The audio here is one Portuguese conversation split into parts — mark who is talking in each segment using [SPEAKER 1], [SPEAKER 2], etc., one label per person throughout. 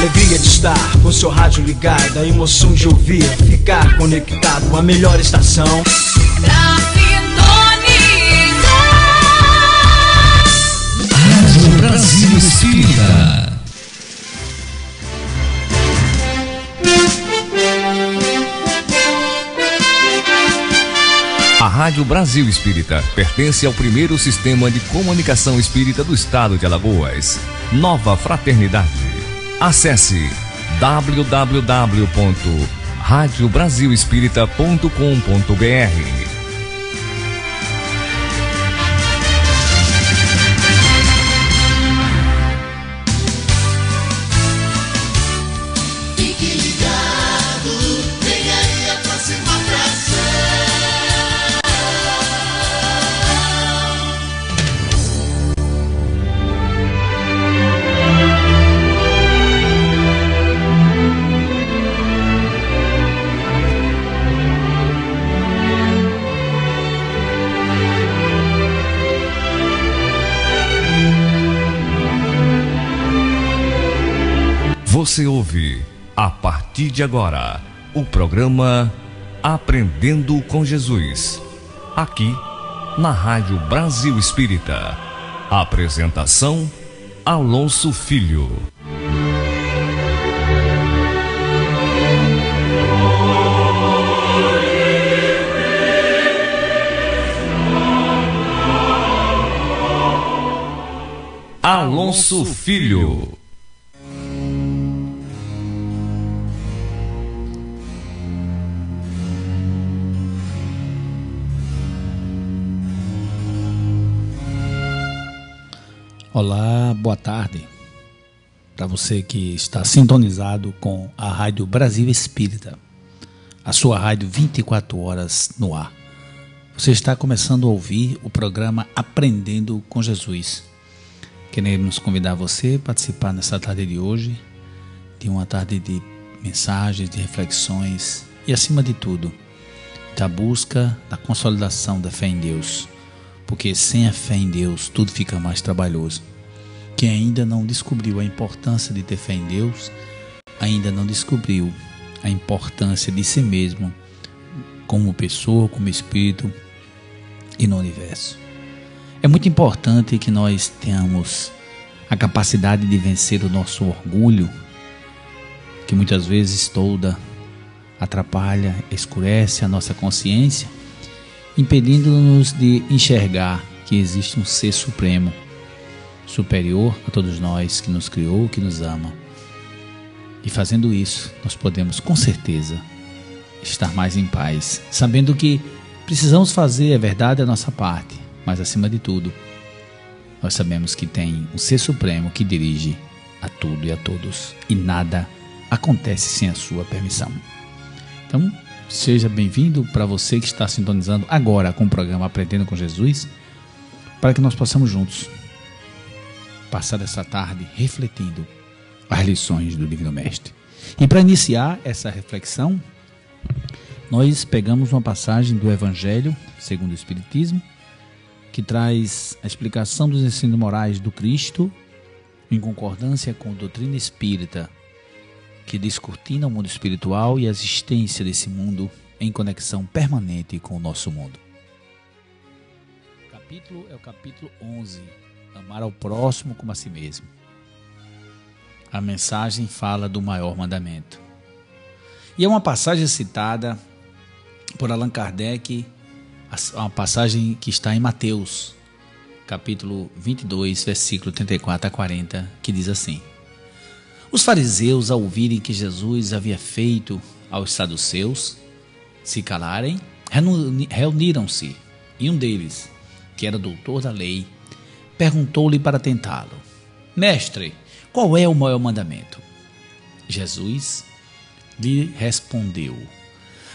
[SPEAKER 1] alegria de estar com seu rádio ligado, a emoção de ouvir, ficar conectado, a melhor estação
[SPEAKER 2] pra sintonizar.
[SPEAKER 3] Rádio Brasil Espírita. A Rádio Brasil Espírita pertence ao primeiro sistema de comunicação espírita do estado de Alagoas, Nova Fraternidade. Acesse www.radiobrasilespírita.com.br. Você ouve, a partir de agora, o programa Aprendendo com Jesus, aqui na Rádio Brasil Espírita. Apresentação, Alonso Filho. Alonso Filho.
[SPEAKER 4] Olá, boa tarde para você que está sintonizado com a Rádio Brasil Espírita, a sua rádio 24 horas no ar. Você está começando a ouvir o programa Aprendendo com Jesus. Queremos convidar você a participar nessa tarde de hoje, de uma tarde de mensagens, de reflexões e, acima de tudo, da busca da consolidação da fé em Deus. Porque sem a fé em Deus tudo fica mais trabalhoso. Quem ainda não descobriu a importância de ter fé em Deus, ainda não descobriu a importância de si mesmo como pessoa, como espírito e no universo. É muito importante que nós tenhamos a capacidade de vencer o nosso orgulho, que muitas vezes toda atrapalha, escurece a nossa consciência, impedindo-nos de enxergar que existe um ser supremo, superior a todos nós, que nos criou, que nos ama. E fazendo isso, nós podemos com certeza estar mais em paz, sabendo que precisamos fazer, é verdade, a nossa parte, mas acima de tudo, nós sabemos que tem um ser supremo que dirige a tudo e a todos, e nada acontece sem a sua permissão. Então, seja bem-vindo para você que está sintonizando agora com o programa Aprendendo com Jesus, para que nós possamos juntos passar essa tarde refletindo as lições do Divino Mestre. E para iniciar essa reflexão, nós pegamos uma passagem do Evangelho segundo o Espiritismo, que traz a explicação dos ensinos morais do Cristo em concordância com a doutrina espírita, que descortina o mundo espiritual e a existência desse mundo em conexão permanente com o nosso mundo. O capítulo é o capítulo 11, Amar ao próximo como a si mesmo. A mensagem fala do maior mandamento. E é uma passagem citada por Allan Kardec, uma passagem que está em Mateus, capítulo 22, versículo 34 a 40, que diz assim: Os fariseus, ao ouvirem que Jesus havia feito aos saduceus se calarem, reuniram-se, e um deles, que era doutor da lei, perguntou-lhe para tentá-lo: Mestre, qual é o maior mandamento? Jesus lhe respondeu: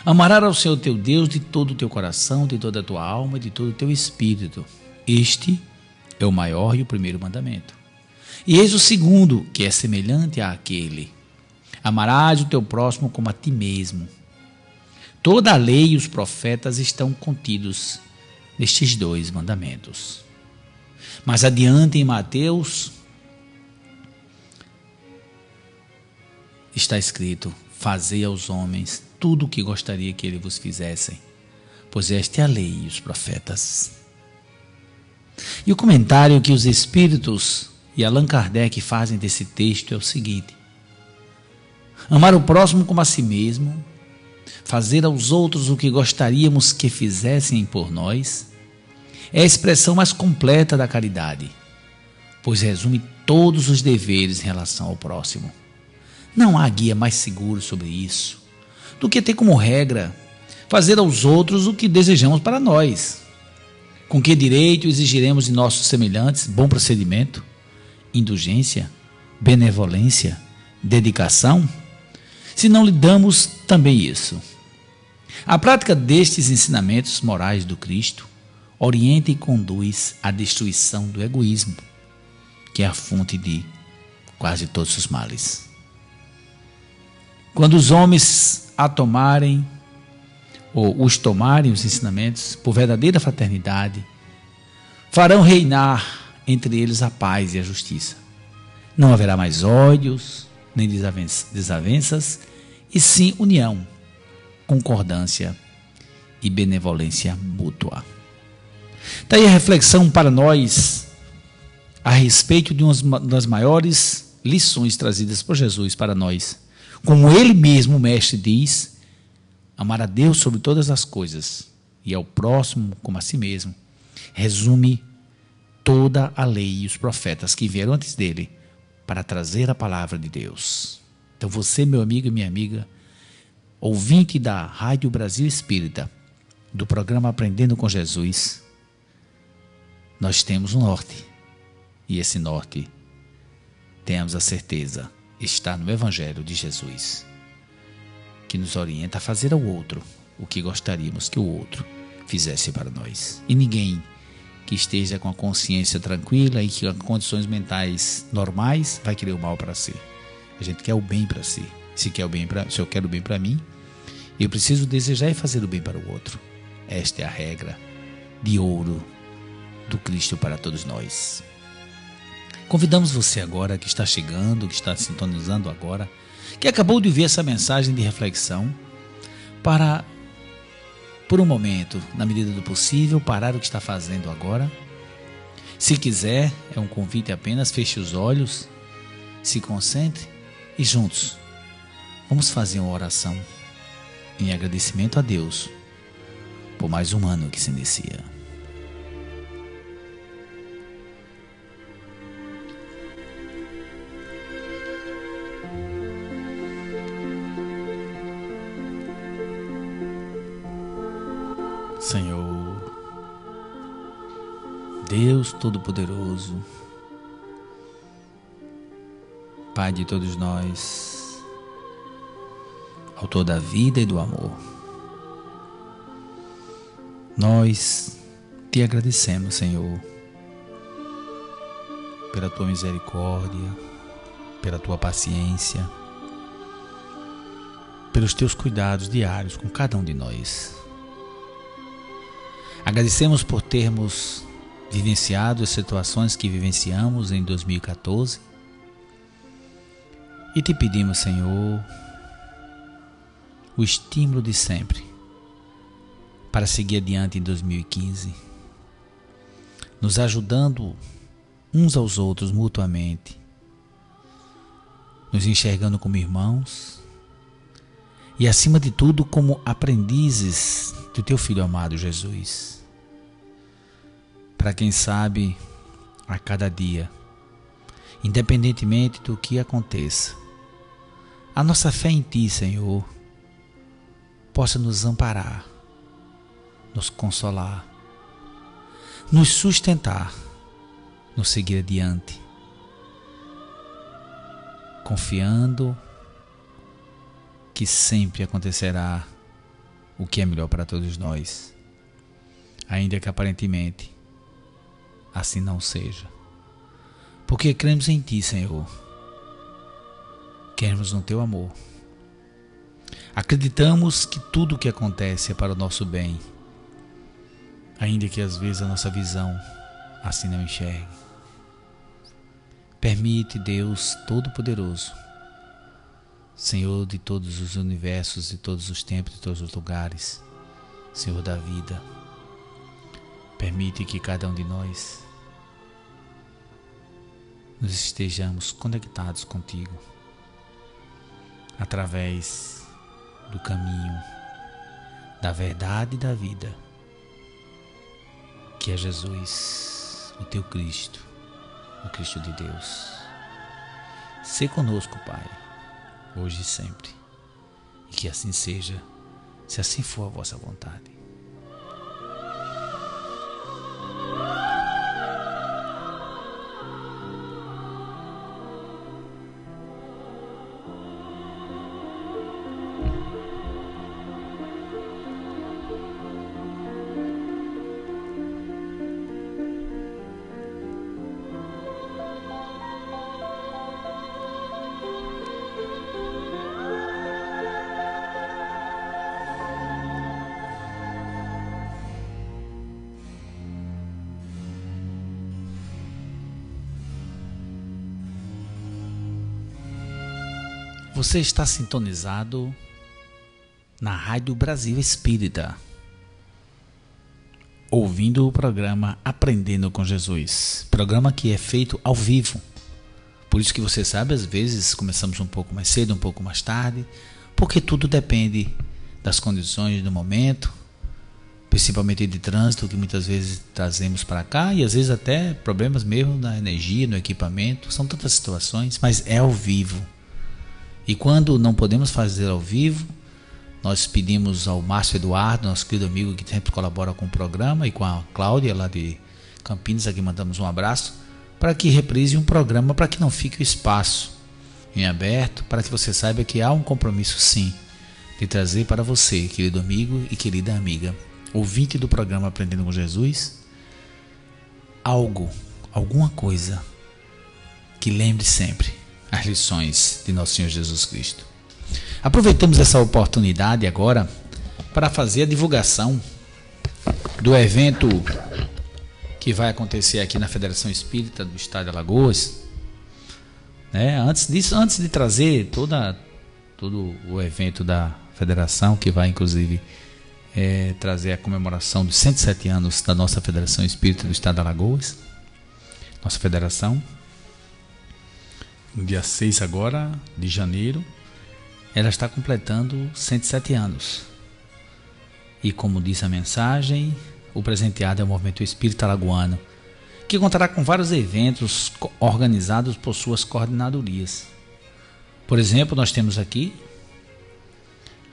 [SPEAKER 4] Amarás ao Senhor teu Deus de todo o teu coração, de toda a tua alma e de todo o teu espírito. Este é o maior e o primeiro mandamento. E eis o segundo, que é semelhante àquele: amarás o teu próximo como a ti mesmo. Toda a lei e os profetas estão contidos nestes dois mandamentos. Mais adiante em Mateus, está escrito: fazei aos homens tudo o que gostaria que eles vos fizessem, pois esta é a lei e os profetas. E o comentário que os espíritos e Allan Kardec fazem desse texto é o seguinte: amar o próximo como a si mesmo, fazer aos outros o que gostaríamos que fizessem por nós, é a expressão mais completa da caridade, pois resume todos os deveres em relação ao próximo. Não há guia mais seguro sobre isso do que ter como regra fazer aos outros o que desejamos para nós. Com que direito exigiremos de nossos semelhantes bom procedimento, indulgência, benevolência, dedicação, se não lhe damos também isso? A prática destes ensinamentos morais do Cristo orienta e conduz à destruição do egoísmo, que é a fonte de quase todos os males. Quando os homens os tomarem os ensinamentos por verdadeira fraternidade, farão reinar entre eles a paz e a justiça. Não haverá mais ódios, nem desavenças, e sim união, concordância e benevolência mútua. Daí a reflexão para nós a respeito de uma das maiores lições trazidas por Jesus para nós. Como ele mesmo, o mestre, diz: amar a Deus sobre todas as coisas e ao próximo como a si mesmo, resume toda a lei e os profetas que vieram antes dele para trazer a palavra de Deus. Então você, meu amigo e minha amiga, ouvinte da Rádio Brasil Espírita, do programa Aprendendo com Jesus, nós temos um norte, e esse norte, tenhamos a certeza, está no Evangelho de Jesus, que nos orienta a fazer ao outro o que gostaríamos que o outro fizesse para nós. E ninguém que esteja com a consciência tranquila e que com condições mentais normais vai querer o mal para si. A gente quer o bem para si. Se eu quero o bem para mim, eu preciso desejar e fazer o bem para o outro. Esta é a regra de ouro do Cristo para todos nós. Convidamos você agora que está chegando, que está sintonizando agora, que acabou de ver essa mensagem de reflexão, para, por um momento, na medida do possível, parar o que está fazendo agora. Se quiser, é um convite apenas, feche os olhos, se concentre e juntos vamos fazer uma oração em agradecimento a Deus por mais um ano que se inicia. Senhor, Deus Todo-Poderoso, Pai de todos nós, Autor da vida e do amor, nós te agradecemos, Senhor, pela tua misericórdia, pela tua paciência, pelos teus cuidados diários com cada um de nós. Agradecemos por termos vivenciado as situações que vivenciamos em 2014 e te pedimos, Senhor, o estímulo de sempre para seguir adiante em 2015, nos ajudando uns aos outros mutuamente, nos enxergando como irmãos e, acima de tudo, como aprendizes do teu Filho amado Jesus. Para quem sabe, a cada dia, independentemente do que aconteça, a nossa fé em Ti, Senhor, possa nos amparar, nos consolar, nos sustentar, nos seguir adiante, confiando que sempre acontecerá o que é melhor para todos nós, ainda que aparentemente assim não seja. Porque cremos em Ti, Senhor. Cremos no Teu amor. Acreditamos que tudo o que acontece é para o nosso bem, ainda que às vezes a nossa visão assim não enxergue. Permite, Deus Todo-Poderoso, Senhor de todos os universos, de todos os tempos, de todos os lugares, Senhor da vida, permite que cada um de nós nos estejamos conectados contigo através do caminho da verdade e da vida, que é Jesus, o teu Cristo, o Cristo de Deus. Sê conosco, Pai, hoje e sempre, e que assim seja, se assim for a vossa vontade. Você está sintonizado na Rádio Brasil Espírita, ouvindo o programa Aprendendo com Jesus, programa que é feito ao vivo. Por isso que você sabe, às vezes começamos um pouco mais cedo, um pouco mais tarde, porque tudo depende das condições do momento, principalmente de trânsito, que muitas vezes trazemos para cá, e às vezes até problemas mesmo na energia, no equipamento, são tantas situações, mas é ao vivo. E quando não podemos fazer ao vivo, nós pedimos ao Márcio Eduardo, nosso querido amigo que sempre colabora com o programa, e com a Cláudia lá de Campinas, aqui mandamos um abraço, para que reprise um programa, para que não fique o espaço em aberto, para que você saiba que há um compromisso sim, de trazer para você, querido amigo e querida amiga, ouvinte do programa Aprendendo com Jesus, alguma coisa que lembre sempre as lições de nosso Senhor Jesus Cristo. Aproveitamos essa oportunidade agora para fazer a divulgação do evento que vai acontecer aqui na Federação Espírita do Estado de Alagoas. Antes de trazer todo o evento da Federação, que vai inclusive trazer a comemoração dos 107 anos da nossa Federação Espírita do Estado de Alagoas, nossa federação, no dia 6 agora de janeiro, ela está completando 107 anos. E como diz a mensagem, o presenteado é o Movimento Espírita Alagoano, que contará com vários eventos organizados por suas coordenadorias. Por exemplo, nós temos aqui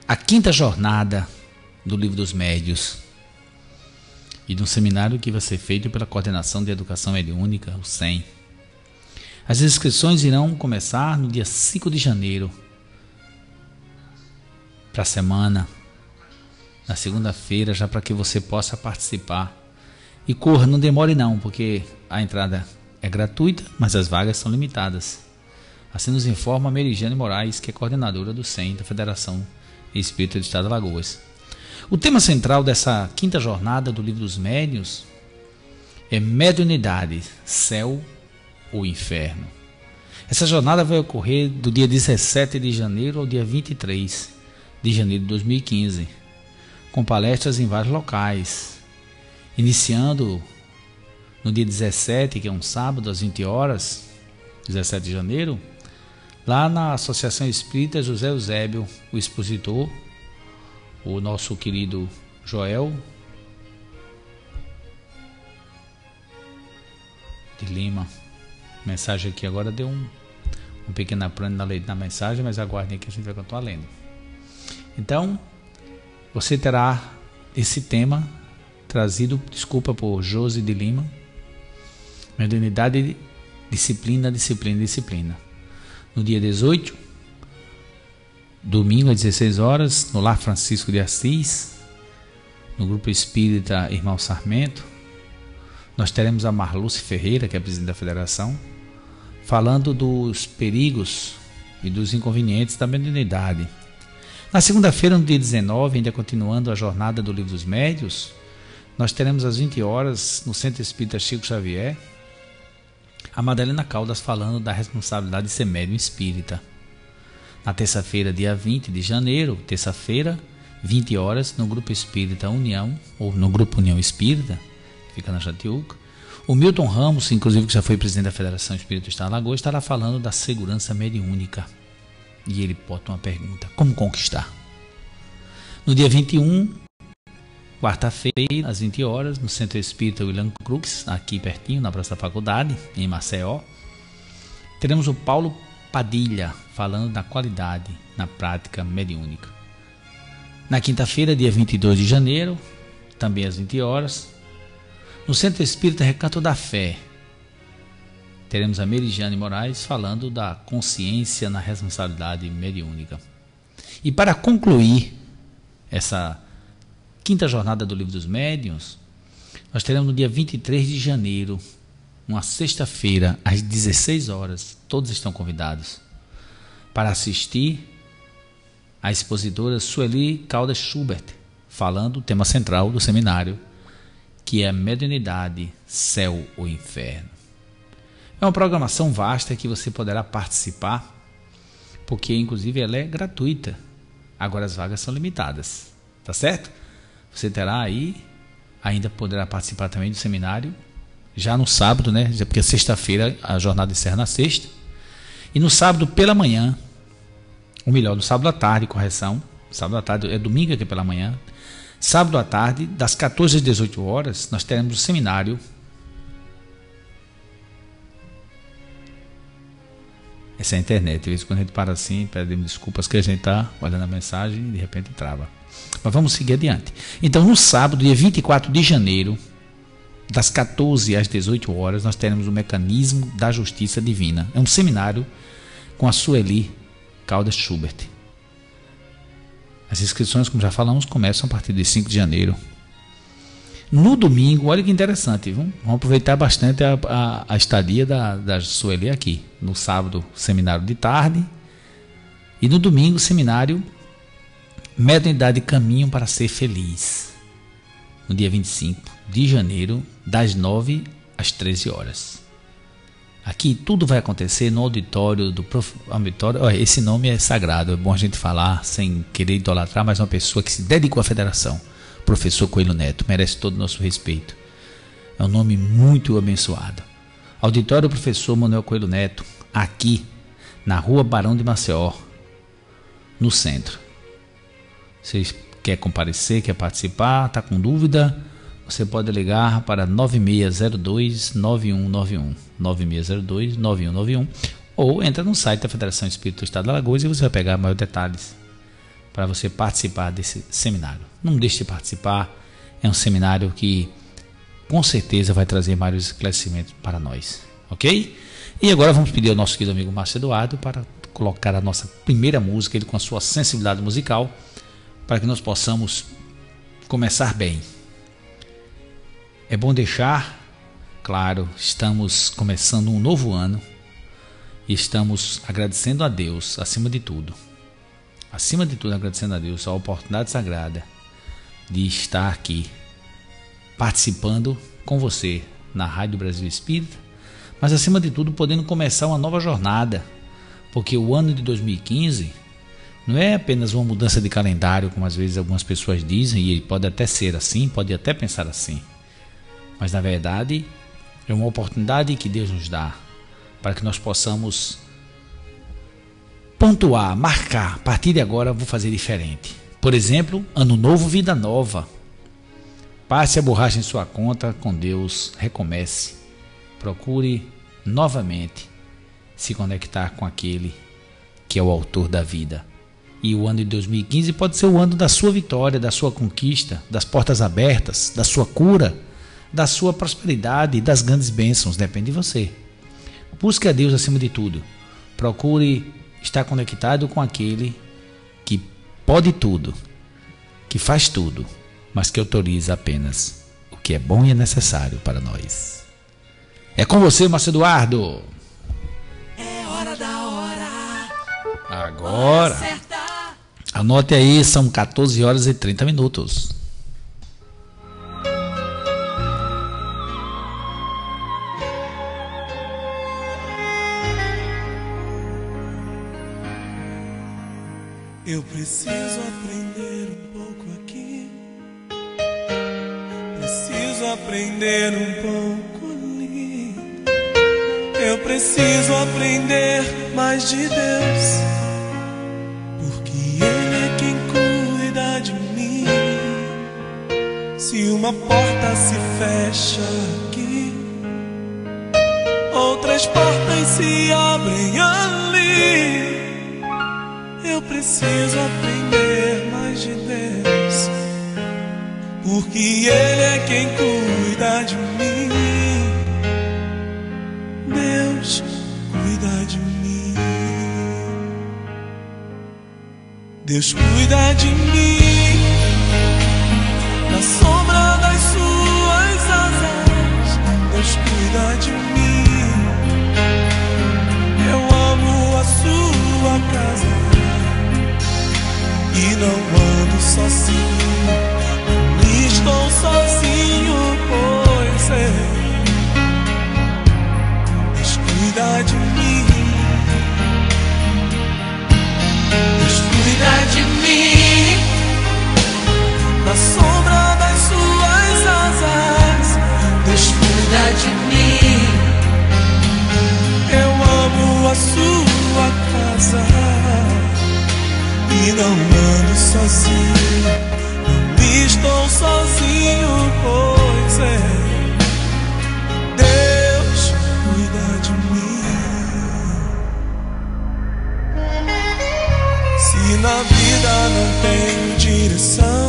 [SPEAKER 4] a 5ª jornada do Livro dos Médios, e de um seminário que vai ser feito pela Coordenação de Educação Mediúnica, o SEM. As inscrições irão começar no dia 5 de janeiro, para a semana, na segunda-feira, já para que você possa participar. E corra, não demore não, porque a entrada é gratuita, mas as vagas são limitadas. Assim nos informa a Meridiane Moraes, que é coordenadora do SEM, da Federação Espírita do Estado de Alagoas. O tema central dessa 5ª jornada do Livro dos Médiuns é mediunidade, céu ou inferno. Essa jornada vai ocorrer do dia 17 de janeiro ao dia 23 de janeiro de 2015, com palestras em vários locais, iniciando no dia 17, que é um sábado, às 20 horas, 17 de janeiro, lá na Associação Espírita José Eusébio, o expositor, o nosso querido Joel de Lima. Mensagem aqui agora deu um pequeno apranho na mensagem, mas aguardem que a gente vai continuar lendo. Então, você terá esse tema trazido, por Josi de Lima, mediunidade, disciplina, disciplina, disciplina. No dia 18, domingo às 16 horas, no Lar Francisco de Assis, no Grupo Espírita Irmão Sarmento, nós teremos a Marluce Ferreira, que é a presidente da Federação, falando dos perigos e dos inconvenientes da mediunidade. Na segunda-feira, no dia 19, ainda continuando a jornada do Livro dos Médiuns, nós teremos às 20 horas, no Centro Espírita Chico Xavier, a Madalena Caldas falando da responsabilidade de ser médium espírita. Na terça-feira, dia 20 de janeiro, terça-feira, 20 horas, no Grupo Espírita União, ou no Grupo União Espírita, que fica na Jatiuca. O Milton Ramos, inclusive, que já foi presidente da Federação Espírita do Estado da Alagoas, estará falando da segurança mediúnica. E ele bota uma pergunta: como conquistar? No dia 21, quarta-feira, às 20 horas, no Centro Espírita William Crux, aqui pertinho, na Praça da Faculdade, em Maceió, teremos o Paulo Padilha falando da qualidade na prática mediúnica. Na quinta-feira, dia 22 de janeiro, também às 20 horas, no Centro Espírita Recanto da Fé, teremos a Meridiane Moraes falando da consciência na responsabilidade mediúnica. E para concluir essa quinta jornada do Livro dos Médiuns, nós teremos no dia 23 de janeiro, uma sexta-feira, às 16 horas, todos estão convidados para assistir a expositora Sueli Caldas Schubert, falando do tema central do seminário, que é Mediunidade, Céu ou Inferno. É uma programação vasta que você poderá participar, porque inclusive ela é gratuita. Agora as vagas são limitadas, tá certo? Você terá aí, ainda poderá participar também do seminário, já no sábado, né? Porque sexta-feira a jornada encerra na sexta. E no sábado pela manhã, ou melhor, no sábado à tarde, correção. Sábado à tarde, é domingo aqui pela manhã. Sábado à tarde, das 14 às 18 horas, nós teremos o seminário. Essa é a internet. De vez em quando a gente para assim, pedimos desculpas que a gente está olhando a mensagem e de repente trava. Mas vamos seguir adiante. Então, no sábado, dia 24 de janeiro, das 14 às 18 horas, nós teremos o Mecanismo da Justiça Divina. É um seminário com a Sueli Caldas Schubert. As inscrições, como já falamos, começam a partir de 5 de janeiro. No domingo, olha que interessante, vamos aproveitar bastante a estadia da Sueli aqui. No sábado, seminário de tarde. E no domingo, seminário Mediunidade Caminho para Ser Feliz. No dia 25 de janeiro, das 9 às 13 horas. Aqui tudo vai acontecer no auditório do auditório. Olha, esse nome é sagrado, é bom a gente falar sem querer idolatrar, mas uma pessoa que se dedicou à federação, professor Coelho Neto, merece todo o nosso respeito. É um nome muito abençoado. Auditório Professor Manuel Coelho Neto, aqui na Rua Barão de Maceió, no centro. Você quer comparecer, quer participar, está com dúvida? Você pode ligar para 9602-9191, 9602-9191, ou entra no site da Federação Espírita do Estado de Alagoas e você vai pegar maiores detalhes para você participar desse seminário. Não deixe de participar, é um seminário que com certeza vai trazer maiores esclarecimentos para nós, ok? E agora vamos pedir ao nosso querido amigo Márcio Eduardo para colocar a nossa primeira música, ele com a sua sensibilidade musical, para que nós possamos começar bem. É bom deixar claro, estamos começando um novo ano e estamos agradecendo a Deus, acima de tudo agradecendo a Deus a oportunidade sagrada de estar aqui participando com você na Rádio Brasil Espírita, mas acima de tudo podendo começar uma nova jornada, porque o ano de 2015 não é apenas uma mudança de calendário, como às vezes algumas pessoas dizem, e pode até ser assim, pode até pensar assim, mas na verdade é uma oportunidade que Deus nos dá para que nós possamos pontuar, marcar. A partir de agora vou fazer diferente. Por exemplo, ano novo, vida nova. Passe a borracha em sua conta com Deus, recomece. Procure novamente se conectar com aquele que é o autor da vida. E o ano de 2015 pode ser o ano da sua vitória, da sua conquista, das portas abertas, da sua cura, da sua prosperidade e das grandes bênçãos. Depende de você. Busque a Deus acima de tudo. Procure estar conectado com aquele que pode tudo, que faz tudo, mas que autoriza apenas o que é bom e é necessário para nós. É com você, Márcio Eduardo.
[SPEAKER 2] É hora da hora.
[SPEAKER 4] Agora.
[SPEAKER 2] Hora certa.
[SPEAKER 4] Anote aí, são 14 horas e 30 minutos.
[SPEAKER 2] Eu preciso aprender um pouco aqui, preciso aprender um pouco ali. Eu preciso aprender mais de Deus, porque Ele é quem cuida de mim. Se uma porta se fecha aqui, outras portas se abrem ali. Eu preciso aprender mais de Deus, porque Ele é quem cuida de mim. Deus cuida de mim. Deus cuida de mim na sombra das suas asas. Deus cuida de mim. Eu amo a sua casa e não ando sozinho, não estou sozinho, pois é. Deus cuida de mim. Deus cuida de mim na sombra das suas asas. Deus cuida de mim. Eu amo a sua casa e não ando sozinho, não estou sozinho, pois é. Deus cuida de mim. Se na vida não tenho direção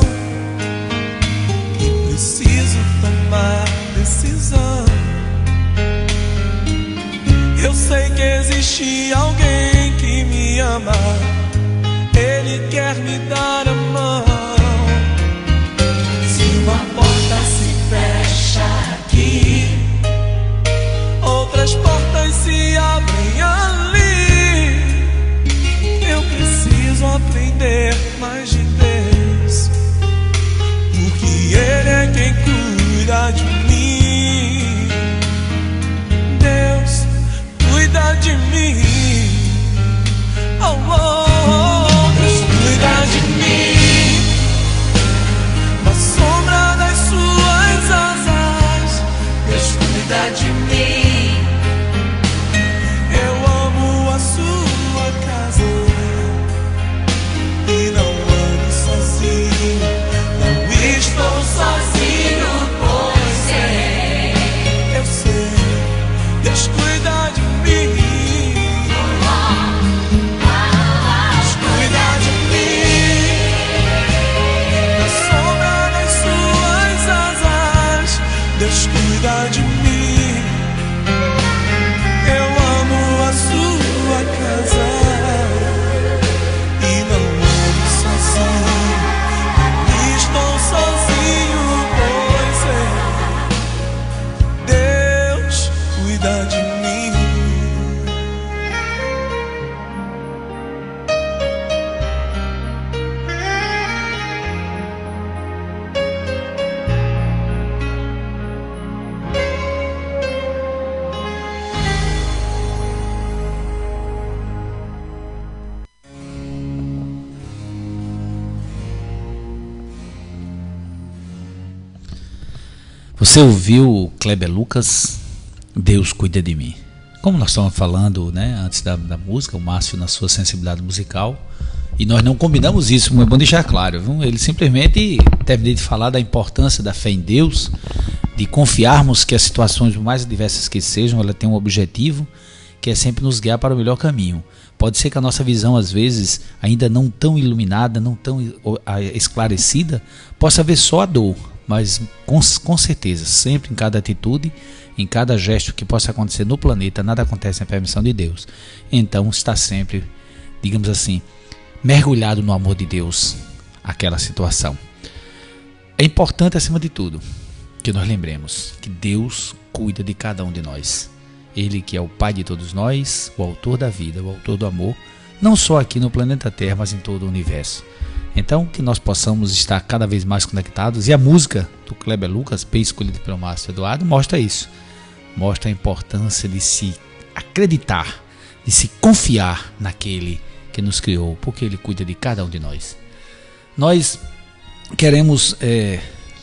[SPEAKER 2] e preciso tomar decisão, eu sei que existe alguém que me ama. Ele quer me dar a mão. Se uma porta se fecha aqui, outras portas se abrem ali. Eu preciso aprender mais de Deus, porque Ele é quem cuida de mim. Deus cuida de mim. Oh, oh, oh. Cuida de mim na sombra das suas asas. Deus cuida de mim. Eu amo a sua casa e não ando sozinho, não estou sozinho, pois é. Eu sei, Deus cuida de mim. Deus cuida de mim. Eu amo a sua casa e não ando sozinho, não estou sozinho, pois é. Deus cuida de mim.
[SPEAKER 4] Você ouviu o Kleber Lucas, Deus cuida de mim. Como nós estávamos falando, né, antes da música, o Márcio na sua sensibilidade musical, e nós não combinamos isso, é bom deixar claro, viu? Ele simplesmente terminou de falar da importância da fé em Deus, de confiarmos que as situações mais diversas que sejam, ela tem um objetivo, que é sempre nos guiar para o melhor caminho. Pode ser que a nossa visão, às vezes, ainda não tão iluminada, não tão esclarecida, possa ver só a dor, mas com certeza, sempre em cada atitude, em cada gesto que possa acontecer no planeta, nada acontece sem permissão de Deus. Então está sempre, digamos assim, mergulhado no amor de Deus, aquela situação. É importante, acima de tudo, que nós lembremos que Deus cuida de cada um de nós. Ele que é o Pai de todos nós, o autor da vida, o autor do amor, não só aqui no planeta Terra, mas em todo o universo. Então, que nós possamos estar cada vez mais conectados. E a música do Kleber Lucas, escolhida pelo Márcio Eduardo, mostra isso. Mostra a importância de se acreditar, de se confiar naquele que nos criou, porque Ele cuida de cada um de nós. Nós queremos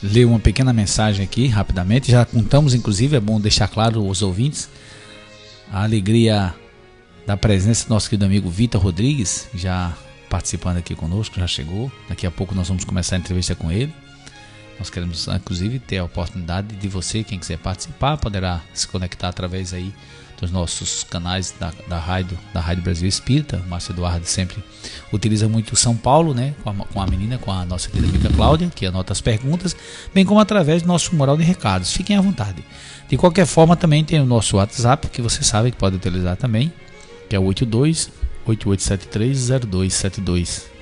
[SPEAKER 4] ler uma pequena mensagem aqui, rapidamente. Já contamos, inclusive, é bom deixar claro aos ouvintes, a alegria da presença do nosso querido amigo Vitor Rodrigues, já participando aqui conosco, já chegou. Daqui a pouco nós vamos começar a entrevista com ele. Nós queremos, inclusive, ter a oportunidade de você, quem quiser participar, poderá se conectar através aí dos nossos canais da Rádio Brasil Espírita. O Márcio Eduardo sempre utiliza muito São Paulo, né, com a menina, com a nossa querida amiga Cláudia, que anota as perguntas, bem como através do nosso mural de recados. Fiquem à vontade. De qualquer forma, também tem o nosso WhatsApp, que você sabe que pode utilizar também, que é o 82-8873-0272.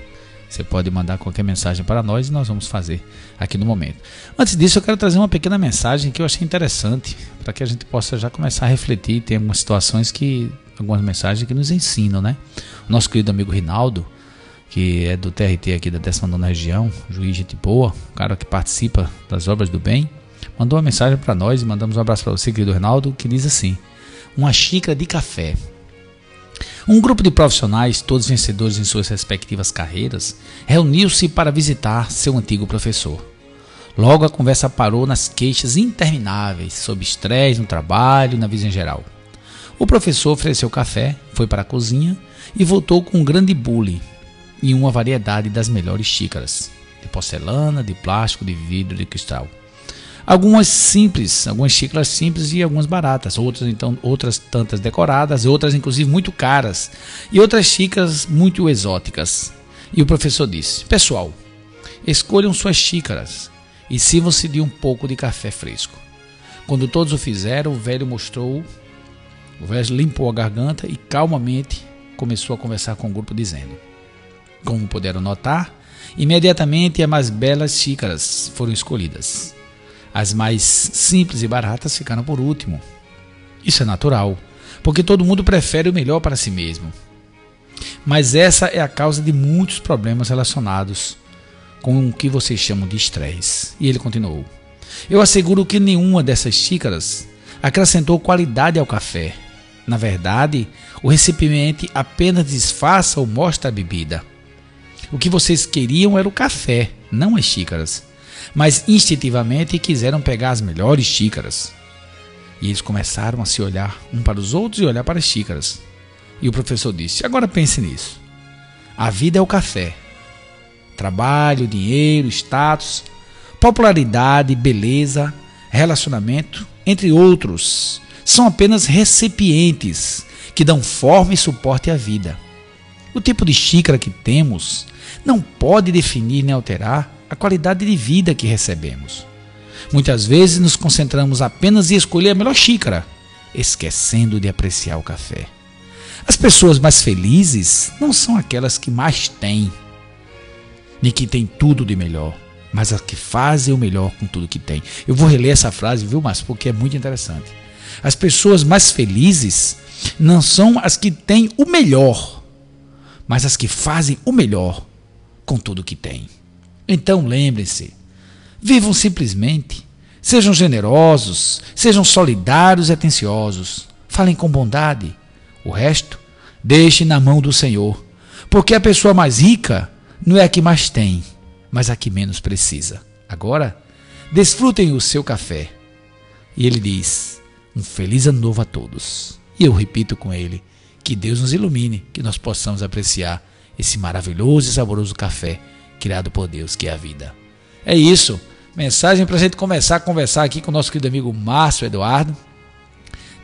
[SPEAKER 4] Você pode mandar qualquer mensagem para nós e nós vamos fazer aqui no momento. Antes disso, eu quero trazer uma pequena mensagem que eu achei interessante, para que a gente possa já começar a refletir. Tem algumas situações algumas mensagens que nos ensinam, né? O nosso querido amigo Rinaldo, que é do TRT aqui da 19ª região, juiz gente boa, um cara que participa das obras do bem, mandou uma mensagem para nós e mandamos um abraço para você, querido Rinaldo, que diz assim: uma xícara de café. Um grupo de profissionais, todos vencedores em suas respectivas carreiras, reuniu-se para visitar seu antigo professor. Logo a conversa parou nas queixas intermináveis sobre estresse no trabalho e na vida em geral. O professor ofereceu café, foi para a cozinha e voltou com um grande bule e uma variedade das melhores xícaras, de porcelana, de plástico, de vidro, de cristal. Algumas xícaras simples e algumas baratas, outras tantas decoradas, outras inclusive muito caras, e outras xícaras muito exóticas. E o professor disse: pessoal, escolham suas xícaras e sirvam-se de um pouco de café fresco. Quando todos o fizeram, o velho limpou a garganta e calmamente começou a conversar com o grupo, dizendo: como puderam notar, imediatamente as mais belas xícaras foram escolhidas. As mais simples e baratas ficaram por último. Isso é natural, porque todo mundo prefere o melhor para si mesmo. Mas essa é a causa de muitos problemas relacionados com o que vocês chamam de estresse. E ele continuou: eu asseguro que nenhuma dessas xícaras acrescentou qualidade ao café. Na verdade, o recipiente apenas disfarça ou mostra a bebida. O que vocês queriam era o café, não as xícaras. Mas instintivamente quiseram pegar as melhores xícaras. E eles começaram a se olhar um para os outros e olhar para as xícaras. E o professor disse: agora pense nisso. A vida é o café. Trabalho, dinheiro, status, popularidade, beleza, relacionamento, entre outros, são apenas recipientes que dão forma e suporte à vida. O tipo de xícara que temos não pode definir nem alterar a qualidade de vida que recebemos. Muitas vezes nos concentramos apenas em escolher a melhor xícara, esquecendo de apreciar o café. As pessoas mais felizes não são aquelas que mais têm, nem que têm tudo de melhor, mas as que fazem o melhor com tudo que têm. Eu vou reler essa frase, viu, Márcio, porque é muito interessante. As pessoas mais felizes não são as que têm o melhor, mas as que fazem o melhor com tudo que têm. Então lembrem-se, vivam simplesmente, sejam generosos, sejam solidários e atenciosos, falem com bondade. O resto, deixem na mão do Senhor, porque a pessoa mais rica não é a que mais tem, mas a que menos precisa. Agora, desfrutem o seu café. E ele diz: um feliz ano novo a todos. E eu repito com ele: que Deus nos ilumine, que nós possamos apreciar esse maravilhoso e saboroso café criado por Deus, que é a vida. É isso, mensagem para a gente começar a conversar aqui com o nosso querido amigo Márcio Eduardo,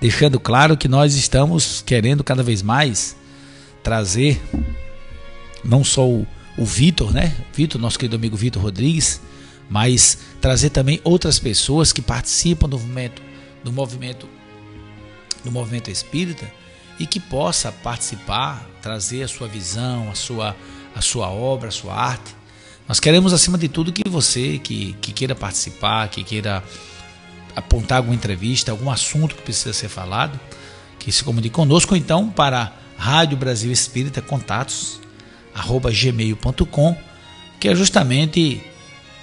[SPEAKER 4] deixando claro que nós estamos querendo cada vez mais trazer não só o Vitor, né? Vitor, nosso querido amigo Vitor Rodrigues, mas trazer também outras pessoas que participam do movimento espírita e que possa participar, trazer a sua visão, a sua obra, a sua arte. Nós queremos, acima de tudo, que você que queira participar, que queira apontar alguma entrevista, algum assunto que precisa ser falado, que se comunique conosco, ou então para Rádio Brasil Espírita, contatos@gmail.com, que é justamente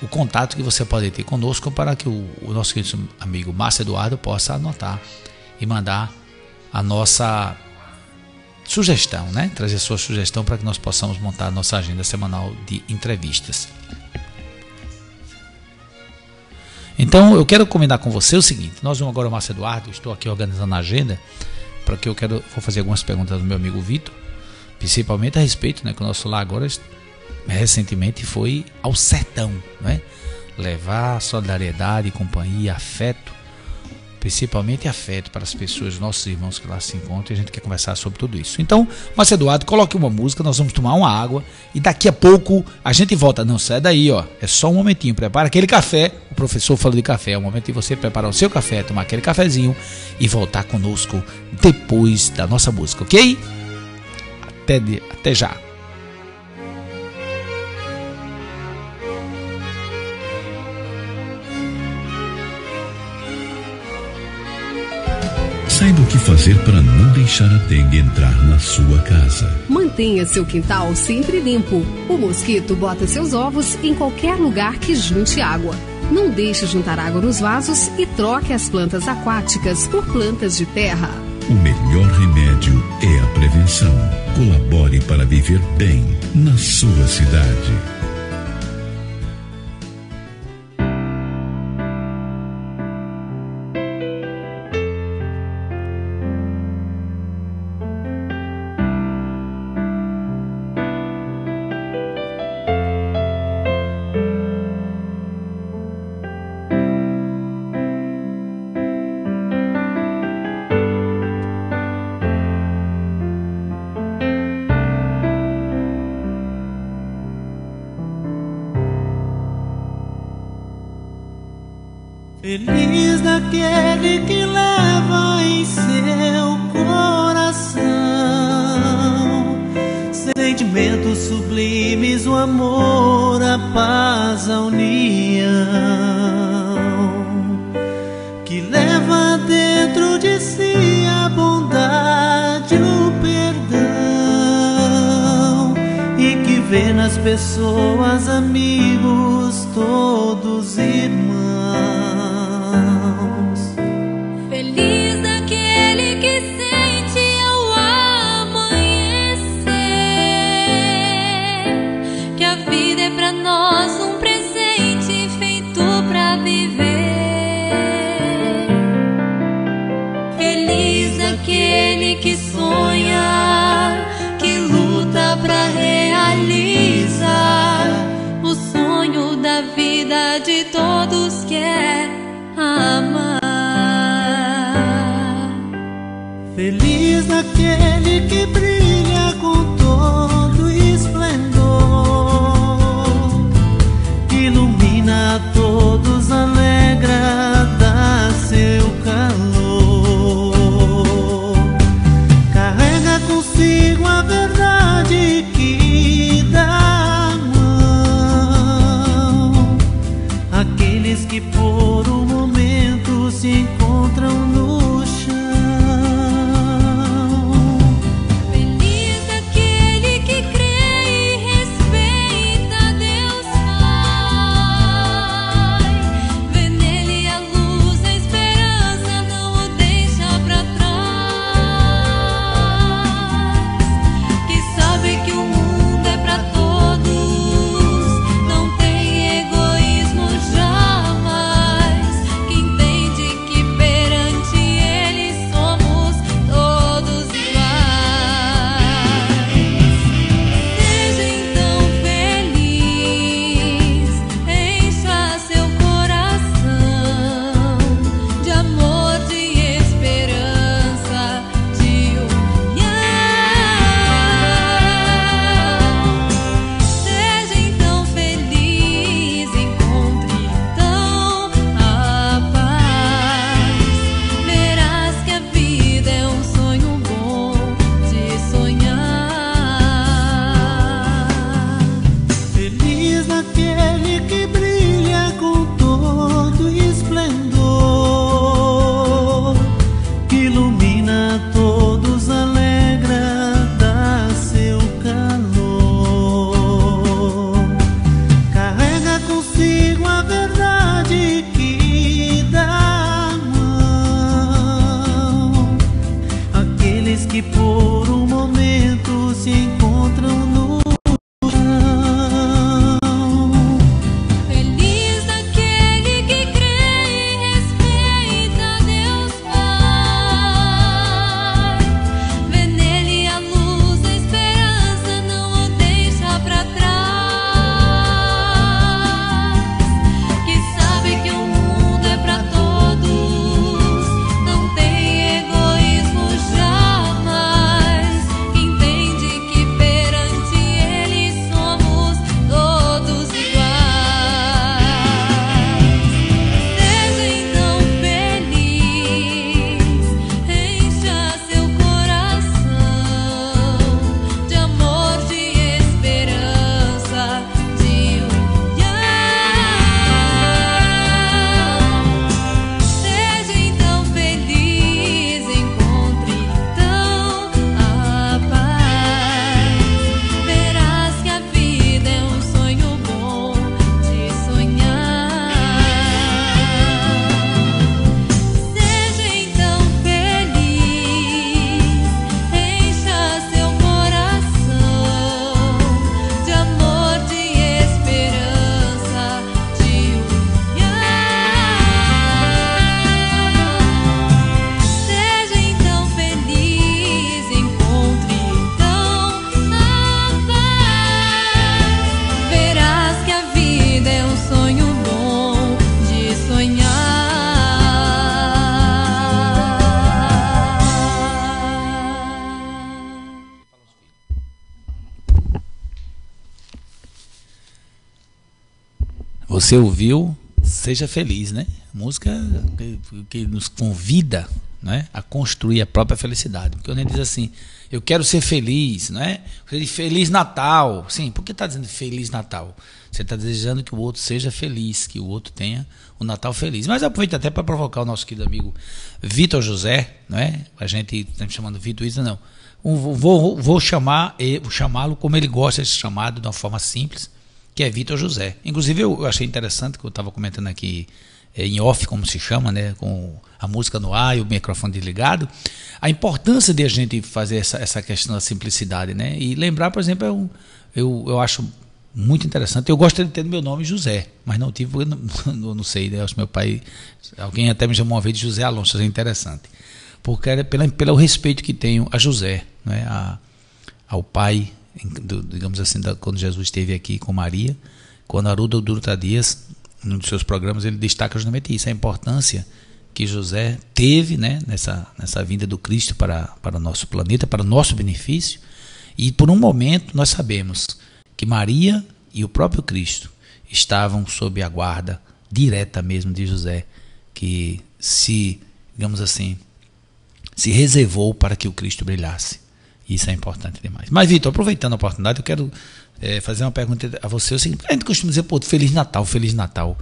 [SPEAKER 4] o contato que você pode ter conosco para que o nosso querido amigo Márcio Eduardo possa anotar e mandar a nossa sugestão, né? Trazer sua sugestão para que nós possamos montar a nossa agenda semanal de entrevistas. Então eu quero combinar com você o seguinte: nós vamos agora, Márcio Eduardo, estou aqui organizando a agenda, para que vou fazer algumas perguntas do meu amigo Vitor, principalmente a respeito, né, que o nosso lar agora recentemente foi ao sertão, né? Levar solidariedade, companhia, afeto, principalmente afeto para as pessoas, nossos irmãos que lá se encontram, e a gente quer conversar sobre tudo isso. Então, Márcio Eduardo, coloque uma música, nós vamos tomar uma água e daqui a pouco a gente volta. Não sai daí, ó, é só um momentinho, prepara aquele café. O professor falou de café, é o momento de você preparar o seu café, tomar aquele cafezinho e voltar conosco depois da nossa música, ok? Até já.
[SPEAKER 5] Saiba o que fazer para não deixar a dengue entrar na sua casa.
[SPEAKER 6] Mantenha seu quintal sempre limpo. O mosquito bota seus ovos em qualquer lugar que junte água. Não deixe juntar água nos vasos e troque as plantas aquáticas por plantas de terra.
[SPEAKER 5] O melhor remédio é a prevenção. Colabore para viver bem na sua cidade.
[SPEAKER 7] Feliz daquele que leva em seu coração sentimentos sublimes, o amor, a paz, a união, que leva dentro de si a bondade, o perdão, e que vê nas pessoas amigos, todos irmãos.
[SPEAKER 8] Feliz daquele que sente ao amanhecer que a vida é pra nós um presente feito pra viver. Feliz daquele que sonha, que luta pra realizar o sonho da vida de todos que é amar.
[SPEAKER 7] Feliz daquele que brilha com todo esplendor, ilumina a todos, alegra, dá seu calor, carrega consigo a verdade que dá a mão àqueles que por um momento se encontram no chão.
[SPEAKER 8] Feliz daquele
[SPEAKER 4] você ouviu Seja Feliz, né? Música que nos convida, né, a construir a própria felicidade. Porque quando ele diz assim, eu quero ser feliz, né? Feliz Natal. Sim, por que está dizendo Feliz Natal? Você está desejando que o outro seja feliz, que o outro tenha o Natal feliz. Mas aproveito até para provocar o nosso querido amigo Vitor José, não é? A gente está me chamando Vitor Isa, não. Vou chamá-lo como ele gosta de ser chamado, de uma forma simples, que é Vitor José. Inclusive eu achei interessante, que eu estava comentando aqui em off, como se chama, né, com a música no ar e o microfone desligado, a importância de a gente fazer essa questão da simplicidade, né? E lembrar, por exemplo, eu acho muito interessante. Eu gosto de ter meu nome José, mas não tive, eu não sei, né? Acho que meu pai, alguém até me chamou uma vez de José Alonso, é interessante, porque era pelo respeito que tenho a José, né? Ao pai, digamos assim, quando Jesus esteve aqui com Maria, quando Haroldo Dutra Dias, num dos seus programas, ele destaca justamente isso, a importância que José teve, né, nessa vinda do Cristo para o nosso planeta, para o nosso benefício. E por um momento nós sabemos que Maria e o próprio Cristo estavam sob a guarda direta mesmo de José, que digamos assim, se reservou para que o Cristo brilhasse. Isso é importante demais. Mas, Vitor, aproveitando a oportunidade, eu quero fazer uma pergunta a você. A gente costuma dizer, Feliz Natal, Feliz Natal.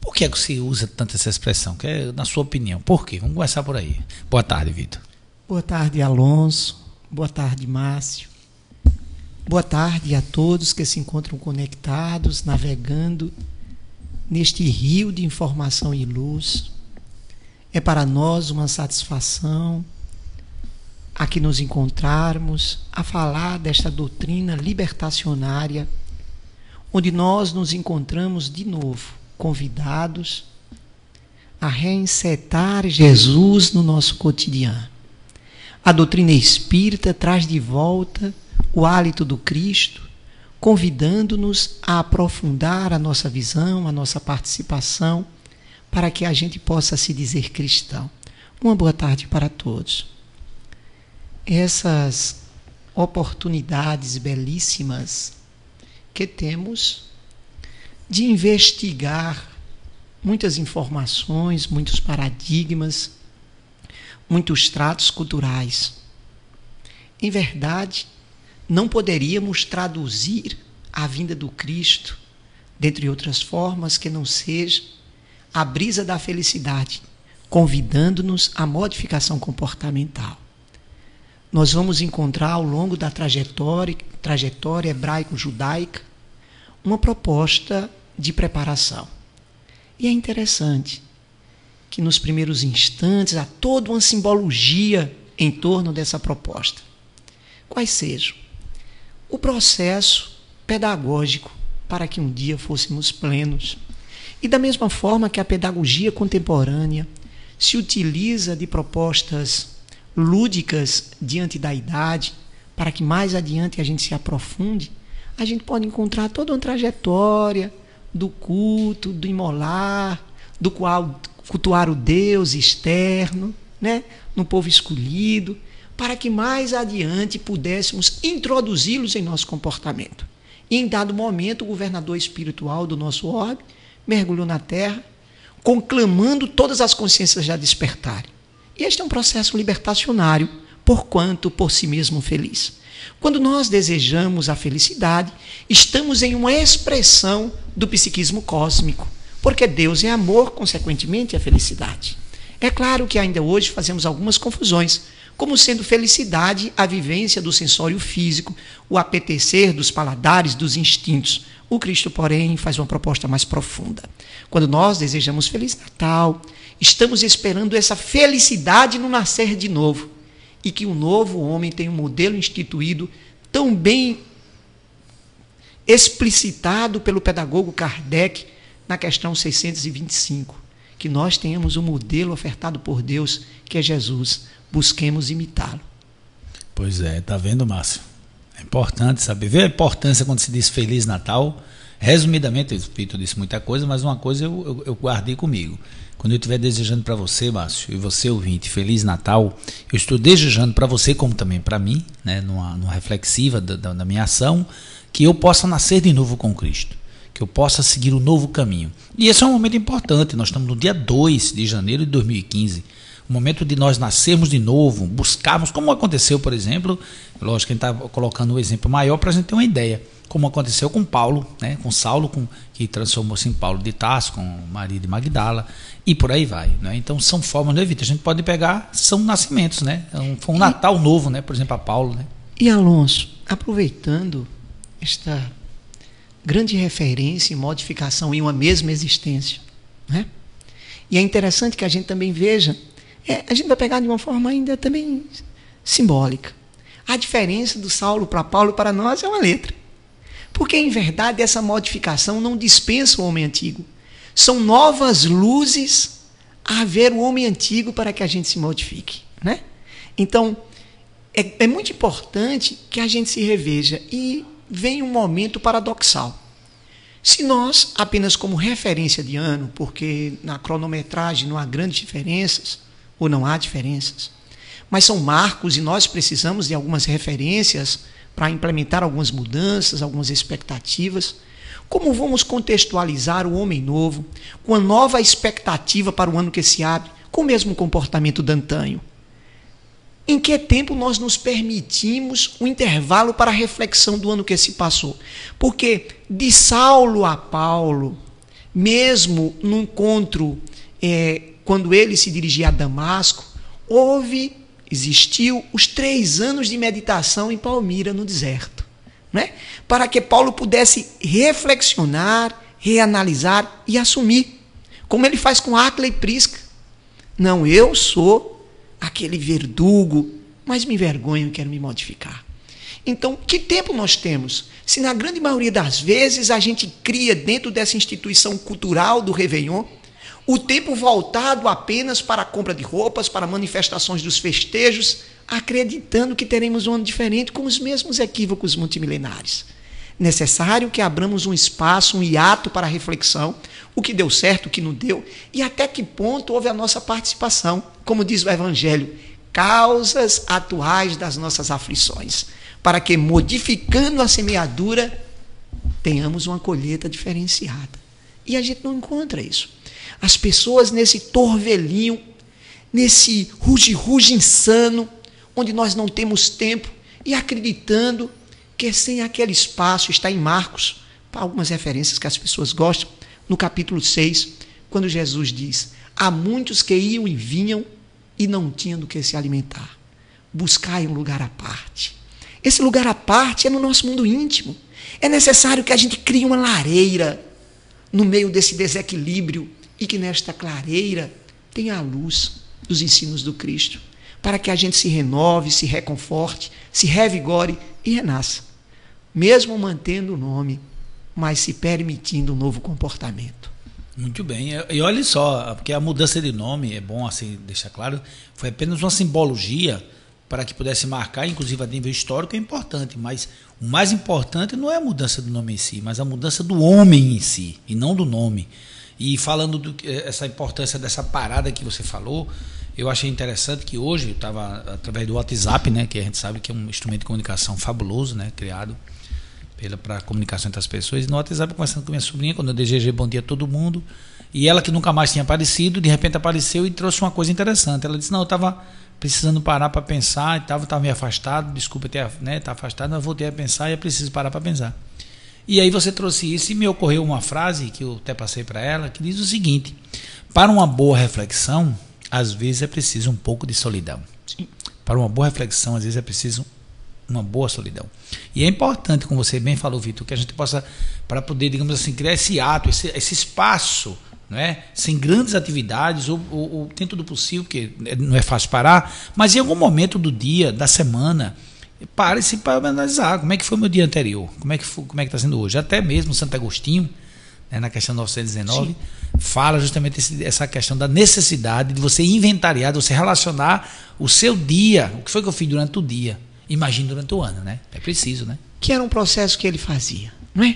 [SPEAKER 4] Por que é que você usa tanto essa expressão? Que é, na sua opinião, por quê? Vamos começar por aí. Boa tarde, Vitor.
[SPEAKER 9] Boa tarde, Alonso. Boa tarde, Márcio. Boa tarde a todos que se encontram conectados, navegando neste rio de informação e luz. É para nós uma satisfação aqui nos encontrarmos a falar desta doutrina libertacionária, onde nós nos encontramos de novo convidados a reinsetar Jesus no nosso cotidiano. A doutrina espírita traz de volta o hálito do Cristo, convidando-nos a aprofundar a nossa visão, a nossa participação, para que a gente possa se dizer cristão. Uma boa tarde para todos. Essas oportunidades belíssimas que temos de investigar muitas informações, muitos paradigmas, muitos tratos culturais. Em verdade, não poderíamos traduzir a vinda do Cristo, dentre outras formas, que não seja a brisa da felicidade, convidando-nos à modificação comportamental. Nós vamos encontrar ao longo da trajetória hebraico-judaica uma proposta de preparação. E é interessante que nos primeiros instantes há toda uma simbologia em torno dessa proposta. Quais sejam? O processo pedagógico para que um dia fôssemos plenos. E da mesma forma que a pedagogia contemporânea se utiliza de propostas lúdicas diante da idade, para que mais adiante a gente se aprofunde, a gente pode encontrar toda uma trajetória do culto, do imolar, do qual cultuar o Deus externo, né, no povo escolhido, para que mais adiante pudéssemos introduzi-los em nosso comportamento. E em dado momento, o governador espiritual do nosso orbe mergulhou na terra, conclamando todas as consciências a despertarem. E este é um processo libertacionário, porquanto por si mesmo feliz. Quando nós desejamos a felicidade, estamos em uma expressão do psiquismo cósmico, porque Deus é amor, consequentemente é felicidade. É claro que ainda hoje fazemos algumas confusões, como sendo felicidade a vivência do sensório físico, o apetecer dos paladares, dos instintos. O Cristo, porém, faz uma proposta mais profunda. Quando nós desejamos Feliz Natal, estamos esperando essa felicidade no nascer de novo, e que o novo homem tem um modelo instituído tão bem explicitado pelo pedagogo Kardec na questão 625, que nós tenhamos um modelo ofertado por Deus, que é Jesus. Busquemos imitá-lo.
[SPEAKER 4] Pois é, tá vendo, Márcio? É importante saber. Vê a importância quando se diz Feliz Natal. Resumidamente, o Vitor disse muita coisa, mas uma coisa eu guardei comigo. Quando eu estiver desejando para você, Márcio, e você ouvinte, Feliz Natal, eu estou desejando para você, como também para mim, né, numa reflexiva da minha ação, que eu possa nascer de novo com Cristo. que eu possa seguir o novo caminho. E esse é um momento importante, nós estamos no dia 2 de janeiro de 2015, o momento de nós nascermos de novo, buscarmos, como aconteceu, por exemplo, lógico que a gente está colocando um exemplo maior para a gente ter uma ideia, como aconteceu com Paulo, né, com Saulo, que transformou-se em Paulo de Tarso, com Maria de Magdala, e por aí vai. Né? Então são formas de vida. A gente pode pegar, são nascimentos, né? Foi um Natal novo, né? Por exemplo, a Paulo. Né?
[SPEAKER 9] E Alonso, aproveitando esta grande referência e modificação em uma mesma existência, né? E é interessante que a gente também veja, a gente vai pegar de uma forma ainda também simbólica. A diferença do Saulo para Paulo para nós é uma letra. Porque, em verdade, essa modificação não dispensa o homem antigo. São novas luzes a ver o homem antigo para que a gente se modifique. Né? Então, é muito importante que a gente se reveja. E vem um momento paradoxal. Se nós, apenas como referência de ano, porque na cronometragem não há grandes diferenças, ou não há diferenças, mas são marcos e nós precisamos de algumas referências para implementar algumas mudanças, algumas expectativas. Como vamos contextualizar o homem novo com a nova expectativa para o ano que se abre, com o mesmo comportamento de antanho? Em que tempo nós nos permitimos um intervalo para a reflexão do ano que se passou? Porque de Saulo a Paulo, mesmo no encontro, quando ele se dirigia a Damasco, existiu os 3 anos de meditação em Palmira, no deserto, né? Para que Paulo pudesse reflexionar, reanalisar e assumir, como ele faz com Áquila e Prisca. Não, eu sou aquele verdugo, mas me envergonho e quero me modificar. Então, que tempo nós temos? Se na grande maioria das vezes a gente cria dentro dessa instituição cultural do Réveillon o tempo voltado apenas para a compra de roupas, para manifestações dos festejos, acreditando que teremos um ano diferente com os mesmos equívocos multimilenares. Necessário que abramos um espaço, um hiato para a reflexão, o que deu certo, o que não deu, e até que ponto houve a nossa participação, como diz o Evangelho, causas atuais das nossas aflições, para que, modificando a semeadura, tenhamos uma colheita diferenciada. E a gente não encontra isso. As pessoas nesse torvelinho, nesse ruge-ruge insano, onde nós não temos tempo, e acreditando que sem aquele espaço, está em Marcos, para algumas referências que as pessoas gostam, no capítulo 6, quando Jesus diz: há muitos que iam e vinham e não tinham do que se alimentar. Buscai um lugar à parte. Esse lugar à parte é no nosso mundo íntimo. É necessário que a gente crie uma lareira no meio desse desequilíbrio e que nesta clareira tenha a luz dos ensinos do Cristo, para que a gente se renove, se reconforte, se revigore e renasça, mesmo mantendo o nome, mas se permitindo um novo comportamento.
[SPEAKER 4] Muito bem, e olha só, porque a mudança de nome, é bom assim deixar claro, foi apenas uma simbologia para que pudesse marcar, inclusive a nível histórico é importante, mas o mais importante não é a mudança do nome em si, mas a mudança do homem em si, e não do nome. E falando essa importância dessa parada que você falou, eu achei interessante que hoje, eu estava através do WhatsApp, né, que a gente sabe que é um instrumento de comunicação fabuloso, né, criado para a comunicação entre as pessoas, e no WhatsApp conversando com minha sobrinha, quando eu desejei bom dia a todo mundo, e ela que nunca mais tinha aparecido, de repente apareceu e trouxe uma coisa interessante. Ela disse: não, eu estava precisando parar para pensar, estava meio afastado, desculpa ter, né, tá afastado, mas voltei a pensar e é preciso parar para pensar. E aí você trouxe isso e me ocorreu uma frase que eu até passei para ela, que diz o seguinte: para uma boa reflexão, às vezes é preciso um pouco de solidão. Sim. Para uma boa reflexão, às vezes é preciso uma boa solidão. E é importante, como você bem falou, Vitor, que a gente possa, para poder, digamos assim, criar esse ato, esse espaço, não é? Sem grandes atividades, ou dentro do possível, porque não é fácil parar, mas em algum momento do dia, da semana, pare-se para analisar como é que foi o meu dia anterior, como é que está sendo hoje. Até mesmo Santo Agostinho, né, na questão 919, sim, fala justamente essa questão da necessidade de você inventariar, de você relacionar o seu dia, o que foi que eu fiz durante o dia, imagine durante o ano, né? É preciso, né?
[SPEAKER 9] Que era um processo que ele fazia, não é?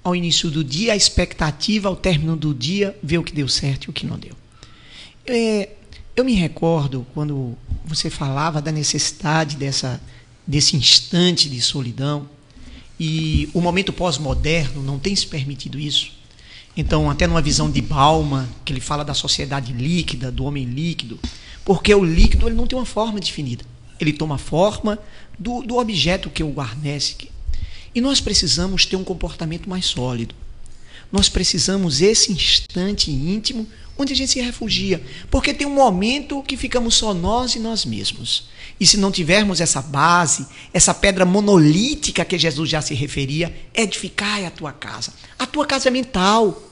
[SPEAKER 9] Ao início do dia, a expectativa, ao término do dia, ver o que deu certo e o que não deu. Eu me recordo quando você falava da necessidade desse instante de solidão, E o momento pós-moderno não tem se permitido isso. Então, até numa visão de Bauman, que ele fala da sociedade líquida, do homem líquido, porque o líquido ele não tem uma forma definida. Ele toma a forma do objeto que o guarnece. E nós precisamos ter um comportamento mais sólido. Nós precisamos esse instante íntimo onde a gente se refugia. Porque tem um momento que ficamos só nós e nós mesmos. E se não tivermos essa base, essa pedra monolítica que Jesus já se referia, edificai a tua casa. A tua casa mental.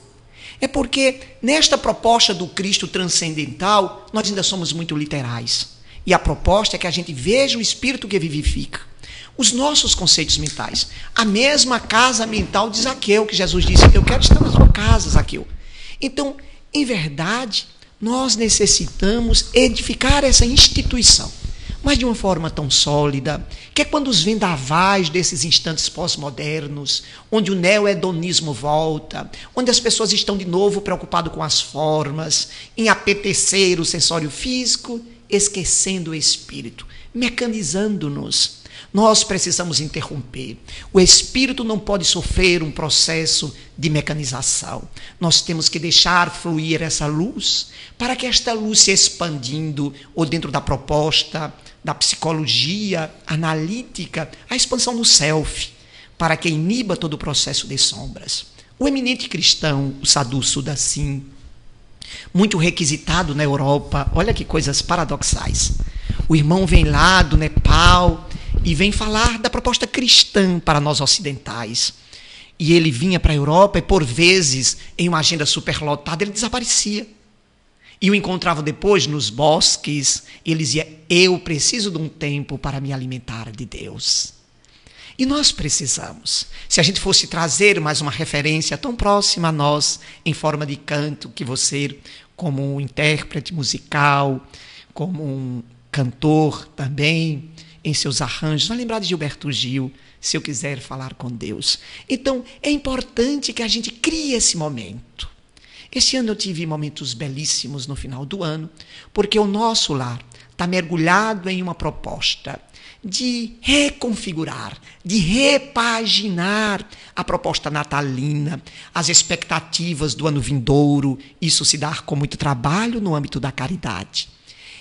[SPEAKER 9] É porque nesta proposta do Cristo transcendental, nós ainda somos muito literais. E a proposta é que a gente veja o Espírito que vivifica. Os nossos conceitos mentais. A mesma casa mental de Zaqueu, que Jesus disse, eu quero estar na sua casa, Zaqueu. Então, em verdade, nós necessitamos edificar essa instituição, mas de uma forma tão sólida, que é quando os vendavais desses instantes pós-modernos, onde o neo-hedonismo volta, onde as pessoas estão de novo preocupadas com as formas, em apetecer o sensório físico, esquecendo o espírito, mecanizando-nos. Nós precisamos interromper. O espírito não pode sofrer um processo de mecanização. Nós temos que deixar fluir essa luz, para que esta luz se expandindo, ou dentro da proposta da psicologia analítica, a expansão no self, para que iniba todo o processo de sombras. O eminente cristão, o Sadhu Sudassin, muito requisitado na Europa, olha que coisas paradoxais. O irmão vem lá do Nepal e vem falar da proposta cristã para nós ocidentais. E ele vinha para a Europa e, por vezes, em uma agenda superlotada, ele desaparecia. E o encontrava depois nos bosques, e ele dizia, eu preciso de um tempo para me alimentar de Deus. E nós precisamos. Se a gente fosse trazer mais uma referência tão próxima a nós, em forma de canto, que você, como um intérprete musical, como um cantor também, em seus arranjos, vai lembrar de Gilberto Gil, se eu quiser falar com Deus. Então, é importante que a gente crie esse momento. Este ano eu tive momentos belíssimos no final do ano, porque o nosso lar está mergulhado em uma proposta de reconfigurar, de repaginar a proposta natalina, as expectativas do ano vindouro, isso se dá com muito trabalho no âmbito da caridade.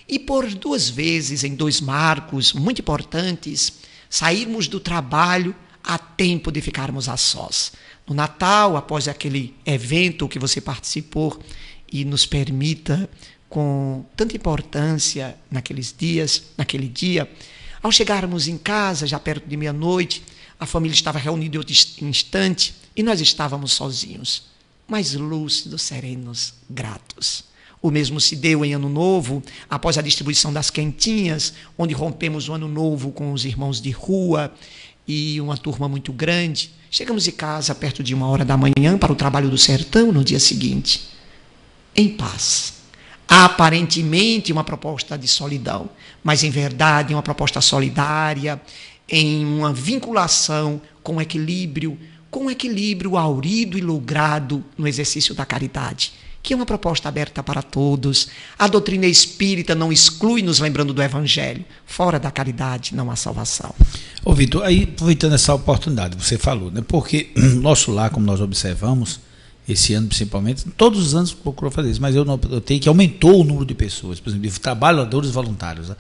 [SPEAKER 9] E por 2 vezes, em 2 marcos muito importantes, sairmos do trabalho a tempo de ficarmos a sós. No Natal, após aquele evento que você participou e nos permita, com tanta importância naquele dia, ao chegarmos em casa, já perto de meia-noite, a família estava reunida em outro instante e nós estávamos sozinhos, mas lúcidos, serenos, gratos. O mesmo se deu em Ano Novo, após a distribuição das quentinhas, onde rompemos o Ano Novo com os irmãos de rua e uma turma muito grande. Chegamos de casa perto de 1h da manhã para o trabalho do sertão no dia seguinte, em paz. Aparentemente uma proposta de solidão, mas em verdade uma proposta solidária, em uma vinculação com equilíbrio aurido e logrado no exercício da caridade, que é uma proposta aberta para todos. A doutrina espírita não exclui, nos lembrando do Evangelho. Fora da caridade não há salvação.
[SPEAKER 4] Ô Vitor, aí aproveitando essa oportunidade, você falou, né? Porque nosso lar, como nós observamos, esse ano principalmente, todos os anos procurou fazer isso, mas eu notei que aumentou o número de pessoas, por exemplo, de trabalhadores voluntários.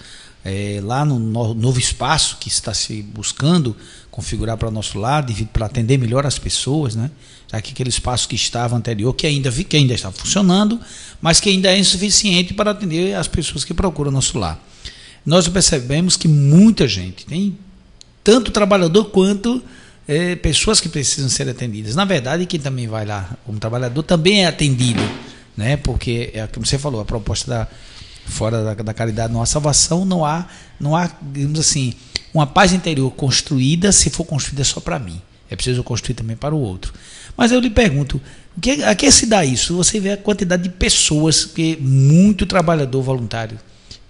[SPEAKER 4] Lá no novo espaço que está se buscando configurar para o nosso lar, para atender melhor as pessoas, né? Já que aquele espaço que estava anterior, que ainda está funcionando, mas que ainda é insuficiente para atender as pessoas que procuram o nosso lar. Nós percebemos que muita gente, tem tanto trabalhador quanto pessoas que precisam ser atendidas. Na verdade, quem também vai lá como trabalhador também é atendido, né? Porque, como você falou, a proposta fora da caridade não há salvação, não há, digamos assim, uma paz interior construída se for construída só para mim. É preciso construir também para o outro. Mas eu lhe pergunto, a que se dá isso? Você vê a quantidade de pessoas, que muito trabalhador voluntário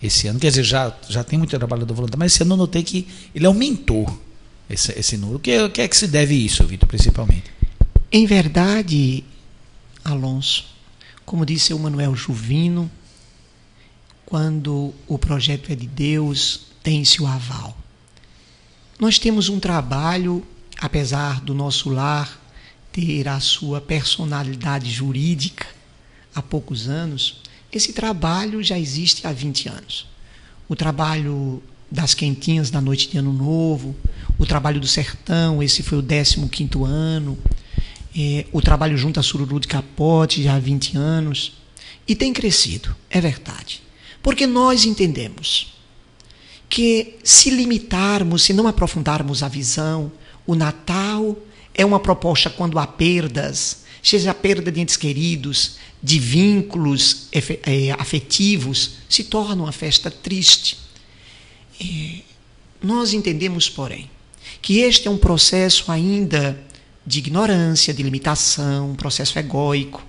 [SPEAKER 4] esse ano, quer dizer, já tem muito trabalhador voluntário, mas esse ano eu notei que ele aumentou esse número. O que é que se deve isso, Vitor, principalmente?
[SPEAKER 9] Em verdade, Alonso, como disse o Manuel Juvino, quando o projeto é de Deus, tem-se o aval. Nós temos um trabalho apesar do nosso lar ter a sua personalidade jurídica há poucos anos, esse trabalho já existe há 20 anos. O trabalho das quentinhas da noite de Ano Novo, o trabalho do sertão, esse foi o 15º ano, o trabalho junto a Sururu de Capote já há 20 anos, e tem crescido, é verdade. Porque nós entendemos que se limitarmos, se não aprofundarmos a visão, o Natal é uma proposta quando há perdas, seja a perda de entes queridos, de vínculos afetivos, se torna uma festa triste. Nós entendemos, porém, que este é um processo ainda de ignorância, de limitação, um processo egóico,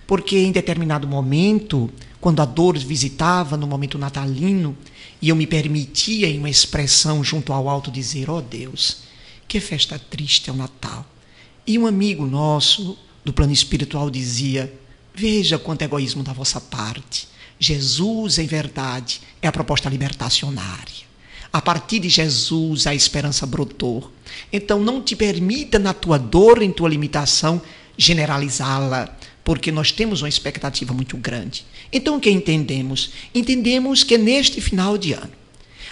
[SPEAKER 9] porque em determinado momento, quando a dor visitava no momento natalino, e eu me permitia, em uma expressão junto ao alto, dizer: ó Deus, que festa triste é o Natal. E um amigo nosso do plano espiritual dizia: veja quanto egoísmo da vossa parte. Jesus, em verdade, é a proposta libertacionária. A partir de Jesus, a esperança brotou. Então, não te permita, na tua dor, em tua limitação, generalizá-la, porque nós temos uma expectativa muito grande. Então, o que entendemos? Entendemos que neste final de ano,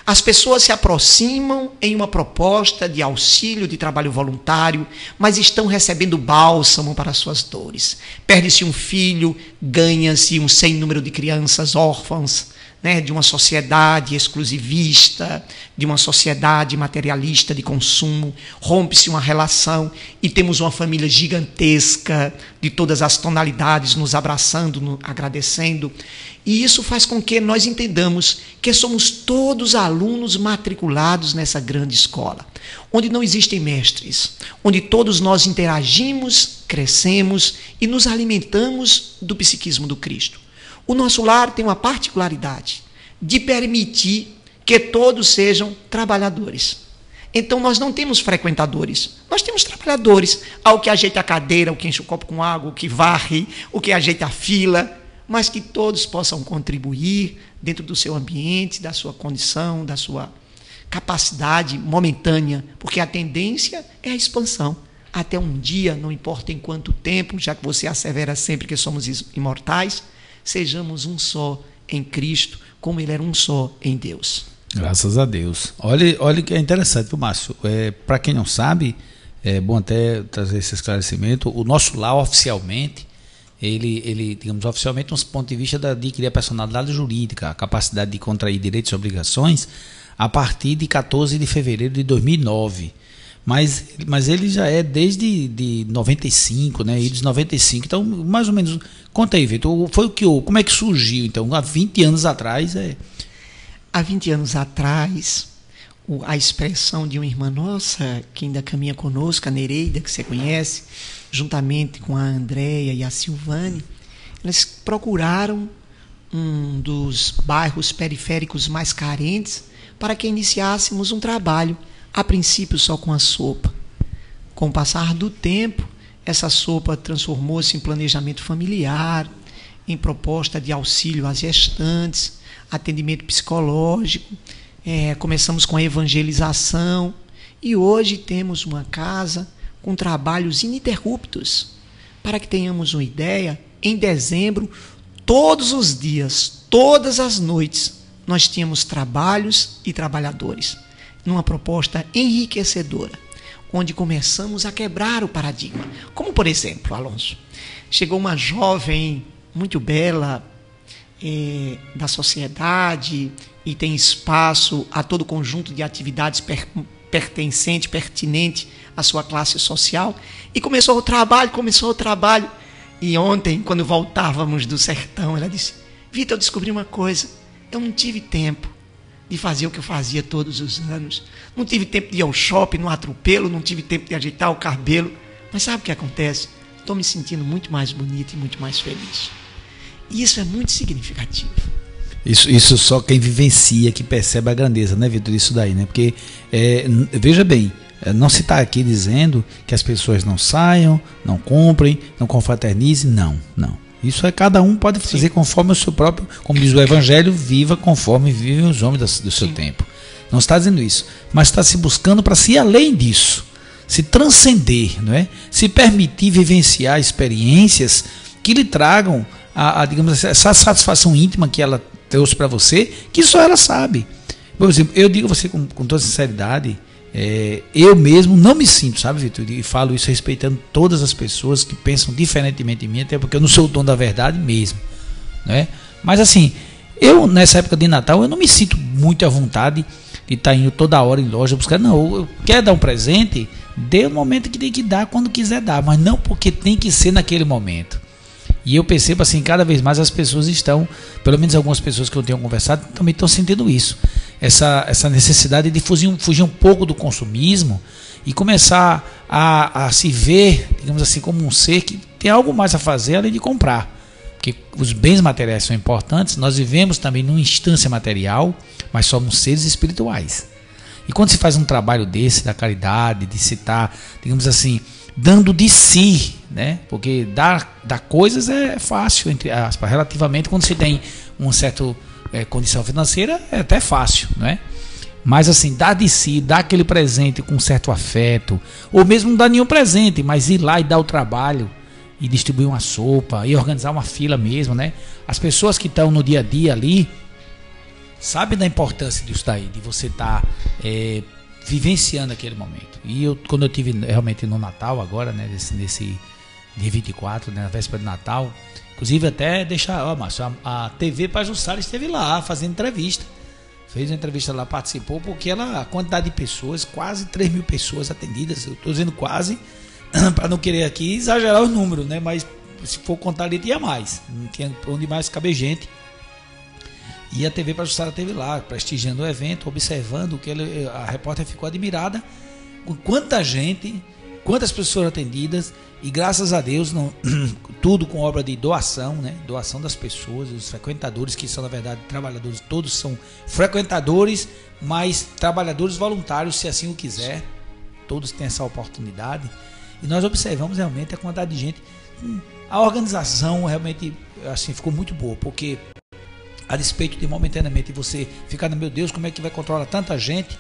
[SPEAKER 9] as pessoas se aproximam em uma proposta de auxílio, de trabalho voluntário, mas estão recebendo bálsamo para suas dores. Perde-se um filho, ganha-se um sem número de crianças órfãs, né, de uma sociedade exclusivista, de uma sociedade materialista de consumo, rompe-se uma relação e temos uma família gigantesca, de todas as tonalidades, nos abraçando, agradecendo. E isso faz com que nós entendamos que somos todos alunos matriculados nessa grande escola, onde não existem mestres, onde todos nós interagimos, crescemos e nos alimentamos do psiquismo do Cristo. O nosso lar tem uma particularidade de permitir que todos sejam trabalhadores. Então, nós não temos frequentadores, nós temos trabalhadores. Ao que ajeita a cadeira, o que enche o copo com água, o que varre, o que ajeita a fila, mas que todos possam contribuir dentro do seu ambiente, da sua condição, da sua capacidade momentânea, porque a tendência é a expansão. Até um dia, não importa em quanto tempo, já que você assevera sempre que somos imortais, sejamos um só em Cristo, como Ele era um só em Deus.
[SPEAKER 4] Graças a Deus. Olha que é interessante, viu, Márcio? Para quem não sabe, é bom até trazer esse esclarecimento. O nosso lar, oficialmente, ele digamos, oficialmente, no ponto de vista de adquirir a personalidade jurídica, a capacidade de contrair direitos e obrigações, a partir de 14 de fevereiro de 2009. Mas ele já é desde 95, né? Idos 95. Então, mais ou menos, conta aí, Vitor, como é que surgiu? Então, há 20 anos atrás.
[SPEAKER 9] Há 20 anos atrás, a expressão de uma irmã nossa, que ainda caminha conosco, a Nereida, que você conhece, juntamente com a Andréia e a Silvane, elas procuraram um dos bairros periféricos mais carentes para que iniciássemos um trabalho, a princípio só com a sopa. Com o passar do tempo, essa sopa transformou-se em planejamento familiar, em proposta de auxílio às gestantes, atendimento psicológico, começamos com a evangelização e hoje temos uma casa com trabalhos ininterruptos. Para que tenhamos uma ideia, em dezembro, todos os dias, todas as noites, nós tínhamos trabalhos e trabalhadores, numa proposta enriquecedora, onde começamos a quebrar o paradigma. Como, por exemplo, Alonso, chegou uma jovem muito bela da sociedade e tem espaço a todo conjunto de atividades pertinente à sua classe social, e começou o trabalho. E ontem, quando voltávamos do sertão, ela disse: Vitor, eu descobri uma coisa, eu não tive tempo de fazer o que eu fazia todos os anos, não tive tempo de ir ao shopping, no atropelo, não tive tempo de ajeitar o cabelo, mas sabe o que acontece? Estou me sentindo muito mais bonito e muito mais feliz. E isso é muito significativo.
[SPEAKER 4] Isso só quem vivencia, que percebe a grandeza, né, Vitor? Isso daí, né? Porque, veja bem, não se está aqui dizendo que as pessoas não saiam, não comprem, não confraternizem, não. Isso cada um pode fazer conforme o seu próprio, como diz o Evangelho, viva conforme vivem os homens do seu tempo. Não está dizendo isso, mas está se buscando para se ir além disso. se transcender, não é? Se permitir vivenciar experiências que lhe tragam digamos assim, essa satisfação íntima que ela trouxe para você, que só ela sabe. Por exemplo, eu digo a você com toda sinceridade, eu mesmo não me sinto, sabe, Vitor? E falo isso respeitando todas as pessoas que pensam diferentemente de mim, até porque eu não sou o dono da verdade mesmo, né? Mas assim, eu nessa época de Natal, eu não me sinto muito à vontade de estar indo toda hora em loja buscar. Não, eu quero dar um presente, dê o momento que tem que dar, quando quiser dar, mas não porque tem que ser naquele momento. E eu percebo assim, cada vez mais as pessoas estão, pelo menos algumas pessoas que eu tenho conversado, também estão sentindo isso. Essa necessidade de fugir um pouco do consumismo e começar a se ver, digamos assim, como um ser que tem algo mais a fazer além de comprar. Porque os bens materiais são importantes, nós vivemos também numa instância material, mas somos seres espirituais. E quando se faz um trabalho desse, da caridade, de se estar, digamos assim, dando de si, né? Porque dar coisas é fácil, entre aspas, relativamente, quando se tem uma certa condição financeira, é até fácil, não é? Mas assim, dar de si, dar aquele presente com certo afeto, ou mesmo não dar nenhum presente, mas ir lá e dar o trabalho, e distribuir uma sopa, e organizar uma fila mesmo, né? As pessoas que estão no dia a dia ali, sabem da importância disso daí, de você estar vivenciando aquele momento. E quando eu tive realmente no Natal agora, né, nesse dia 24, né, na véspera de Natal, inclusive até deixar, Márcio, a TV Pajuçara esteve lá fazendo entrevista, fez uma entrevista lá, participou, porque a quantidade de pessoas, quase 3 mil pessoas atendidas, eu estou dizendo quase, para não querer aqui exagerar os números, né, mas se for contar ali tinha mais, não tinha onde mais caber gente. E a TV Pajuçara esteve lá, prestigiando o evento, observando que a repórter ficou admirada com quanta gente, quantas pessoas atendidas, e graças a Deus, tudo com obra de doação, né? Doação das pessoas, os frequentadores, que são na verdade trabalhadores, todos são frequentadores, mas trabalhadores voluntários, se assim o quiser, todos têm essa oportunidade. E nós observamos realmente a quantidade de gente. A organização realmente assim, ficou muito boa, porque a despeito de momentaneamente você ficar, meu Deus, como é que vai controlar tanta gente?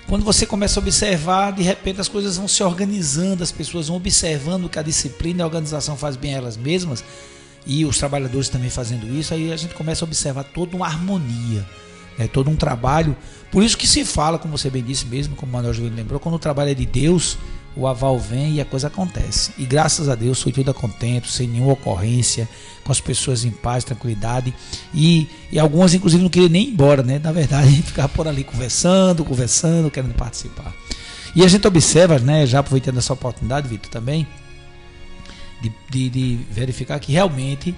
[SPEAKER 4] Quando você começa a observar, de repente as coisas vão se organizando, as pessoas vão observando que a disciplina e a organização faz bem a elas mesmas, e os trabalhadores também fazendo isso, aí a gente começa a observar toda uma harmonia, né, todo um trabalho. Por isso que se fala, como você bem disse mesmo, como o Manuel Júlio lembrou, quando o trabalho é de Deus, o aval vem e a coisa acontece. E graças a Deus foi tudo a contento, sem nenhuma ocorrência, com as pessoas em paz, tranquilidade. E algumas inclusive não queriam nem ir embora, né? Na verdade, a gente ficava por ali conversando, querendo participar. E a gente observa, né, já aproveitando essa oportunidade, Vitor, também, de verificar que realmente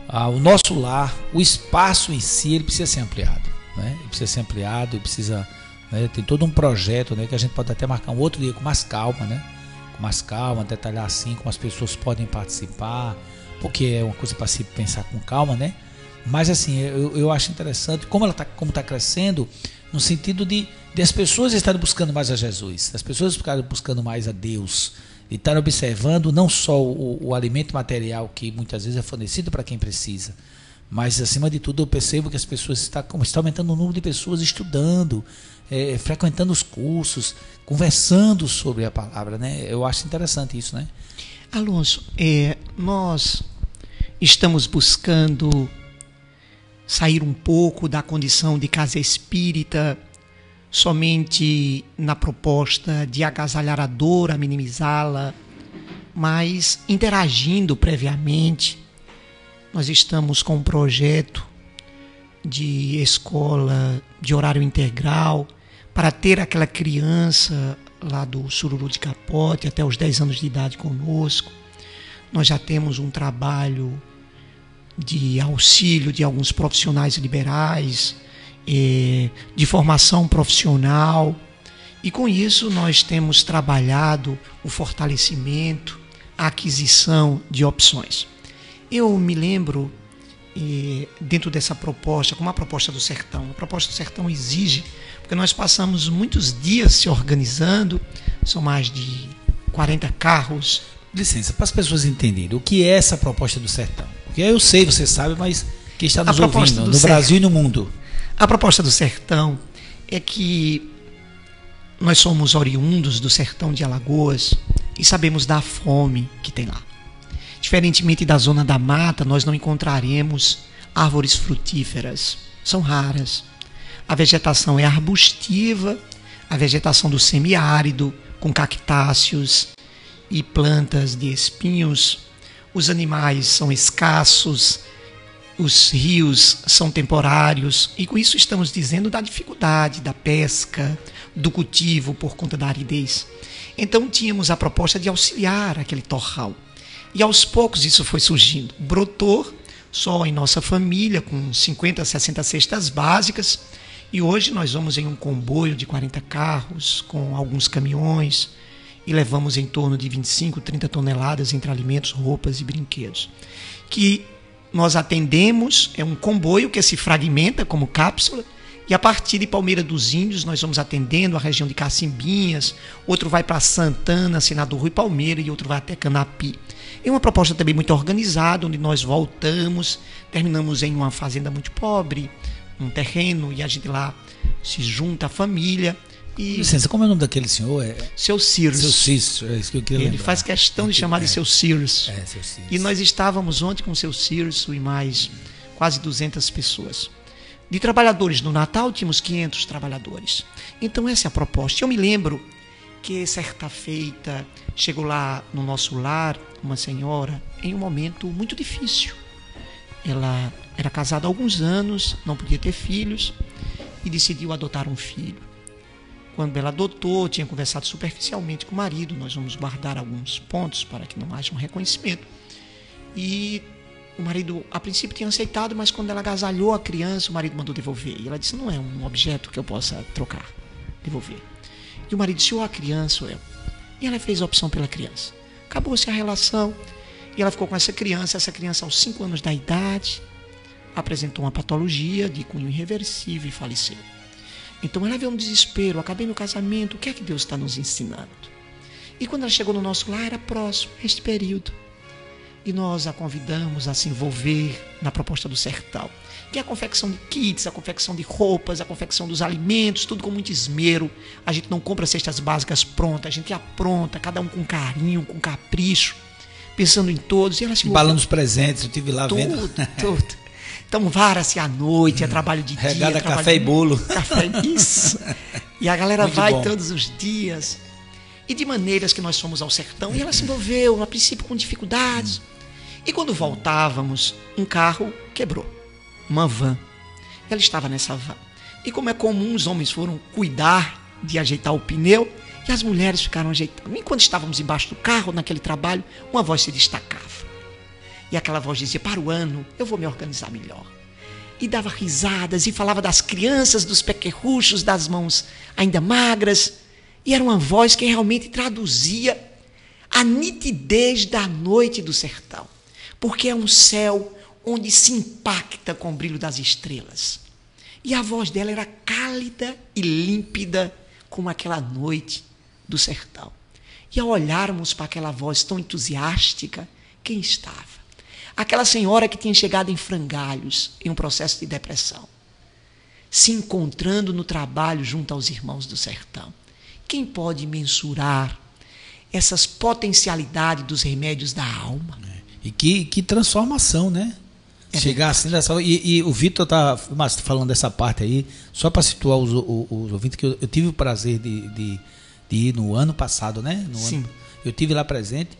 [SPEAKER 4] o nosso lar, o espaço em si, ele precisa ser ampliado, né? Ele precisa ser ampliado, ele precisa... Tem todo um projeto, né, que a gente pode até marcar um outro dia com mais calma, né? Com mais calma, detalhar assim como as pessoas podem participar, porque é uma coisa para se pensar com calma, né? Mas assim, eu acho interessante como como está crescendo, no sentido de as pessoas estarem buscando mais a Jesus, as pessoas ficarem buscando mais a Deus, e estarem observando não só o alimento material que muitas vezes é fornecido para quem precisa, mas acima de tudo eu percebo que as pessoas está aumentando o número de pessoas estudando, frequentando os cursos, conversando sobre a palavra, né? Eu acho interessante isso, né?
[SPEAKER 9] Alonso, nós estamos buscando sair um pouco da condição de casa espírita somente na proposta de agasalhar a dor, a minimizá-la, mas interagindo previamente. Nós estamos com um projeto de escola de horário integral para ter aquela criança lá do Sururu de Capote até os 10 anos de idade conosco. Nós já temos um trabalho de auxílio de alguns profissionais liberais, de formação profissional, e com isso nós temos trabalhado o fortalecimento, a aquisição de opções. Eu me lembro, dentro dessa proposta, como a proposta do Sertão. A proposta do Sertão exige, porque nós passamos muitos dias se organizando, são mais de 40 carros.
[SPEAKER 4] Licença, para as pessoas entenderem, o que é essa proposta do Sertão? Porque eu sei, você sabe, mas quem está nos ouvindo, no Brasil e no mundo.
[SPEAKER 9] A proposta do Sertão é que nós somos oriundos do sertão de Alagoas e sabemos da fome que tem lá. Diferentemente da zona da mata, nós não encontraremos árvores frutíferas. São raras. A vegetação é arbustiva, a vegetação do semiárido, com cactáceos e plantas de espinhos. Os animais são escassos, os rios são temporários, e com isso estamos dizendo da dificuldade da pesca, do cultivo por conta da aridez. Então tínhamos a proposta de auxiliar aquele torral. E aos poucos isso foi surgindo. Brotou só em nossa família, com 50, 60 cestas básicas, e hoje nós vamos em um comboio de 40 carros, com alguns caminhões, e levamos em torno de 25, 30 toneladas entre alimentos, roupas e brinquedos. Que nós atendemos, é um comboio que se fragmenta como cápsula, e a partir de Palmeira dos Índios nós vamos atendendo a região de Cacimbinhas, outro vai para Santana, Senador Rui Palmeira, e outro vai até Canapi. É uma proposta também muito organizada, onde nós voltamos, terminamos em uma fazenda muito pobre, um terreno, e a gente lá se junta a família. E
[SPEAKER 4] licença, como é o nome daquele senhor?
[SPEAKER 9] Seu Círus.
[SPEAKER 4] Seu Círus, é isso que eu queria lembrar.
[SPEAKER 9] Ele faz questão de chamar de Seu Círus.
[SPEAKER 4] Seu Círus.
[SPEAKER 9] E nós estávamos ontem com o Seu Círus e mais quase 200 pessoas. De trabalhadores no Natal, tínhamos 500 trabalhadores. Então essa é a proposta. Eu me lembro que certa feita chegou lá no nosso lar uma senhora em um momento muito difícil. Ela era casada há alguns anos, não podia ter filhos e decidiu adotar um filho. Quando ela adotou, tinha conversado superficialmente com o marido, nós vamos guardar alguns pontos para que não haja um reconhecimento. E o marido, a princípio, tinha aceitado, mas quando ela agasalhou a criança, o marido mandou devolver. E ela disse, não é um objeto que eu possa trocar, devolver. E o marido disse, ou a criança ou eu. E ela fez a opção pela criança. Acabou-se a relação e ela ficou com essa criança aos 5 anos da idade, apresentou uma patologia de cunho irreversível e faleceu. Então ela veio um desespero, acabei meu casamento, o que é que Deus está nos ensinando? E quando ela chegou no nosso lar, era próximo, este período. E nós a convidamos a se envolver na proposta do sertão, que é a confecção de kits, a confecção de roupas, a confecção dos alimentos, tudo com muito esmero. A gente não compra cestas básicas prontas, a gente apronta, cada um com carinho, com capricho, pensando em todos. E ela se
[SPEAKER 4] embalando os presentes, eu estive lá vendo.
[SPEAKER 9] Tudo. Então, vara-se à noite, é trabalho de dia.
[SPEAKER 4] Regada café e bolo.
[SPEAKER 9] Café, isso. E a galera
[SPEAKER 4] muito
[SPEAKER 9] vai
[SPEAKER 4] bom.
[SPEAKER 9] Todos os dias. E de maneiras que nós fomos ao sertão. E ela se envolveu, a princípio, com dificuldades. E quando voltávamos, um carro quebrou. Uma van. Ela estava nessa van. E como é comum, os homens foram cuidar de ajeitar o pneu e as mulheres ficaram ajeitando. Enquanto estávamos embaixo do carro, naquele trabalho, uma voz se destacava. E aquela voz dizia, para o ano eu vou me organizar melhor. E dava risadas e falava das crianças, dos pequerruchos, das mãos ainda magras. E era uma voz que realmente traduzia a nitidez da noite do sertão. Porque é um céu onde se impacta com o brilho das estrelas. E a voz dela era cálida e límpida como aquela noite do sertão. E ao olharmos para aquela voz tão entusiástica, quem estava? Aquela senhora que tinha chegado em frangalhos, em um processo de depressão, se encontrando no trabalho junto aos irmãos do sertão. Quem pode mensurar essas potencialidades dos remédios da alma?
[SPEAKER 4] E que transformação, né? Chegar assim dessa. E o Vitor está falando dessa parte aí, só para situar os ouvintes, que eu tive o prazer de ir no ano passado, né? Eu tive lá presente.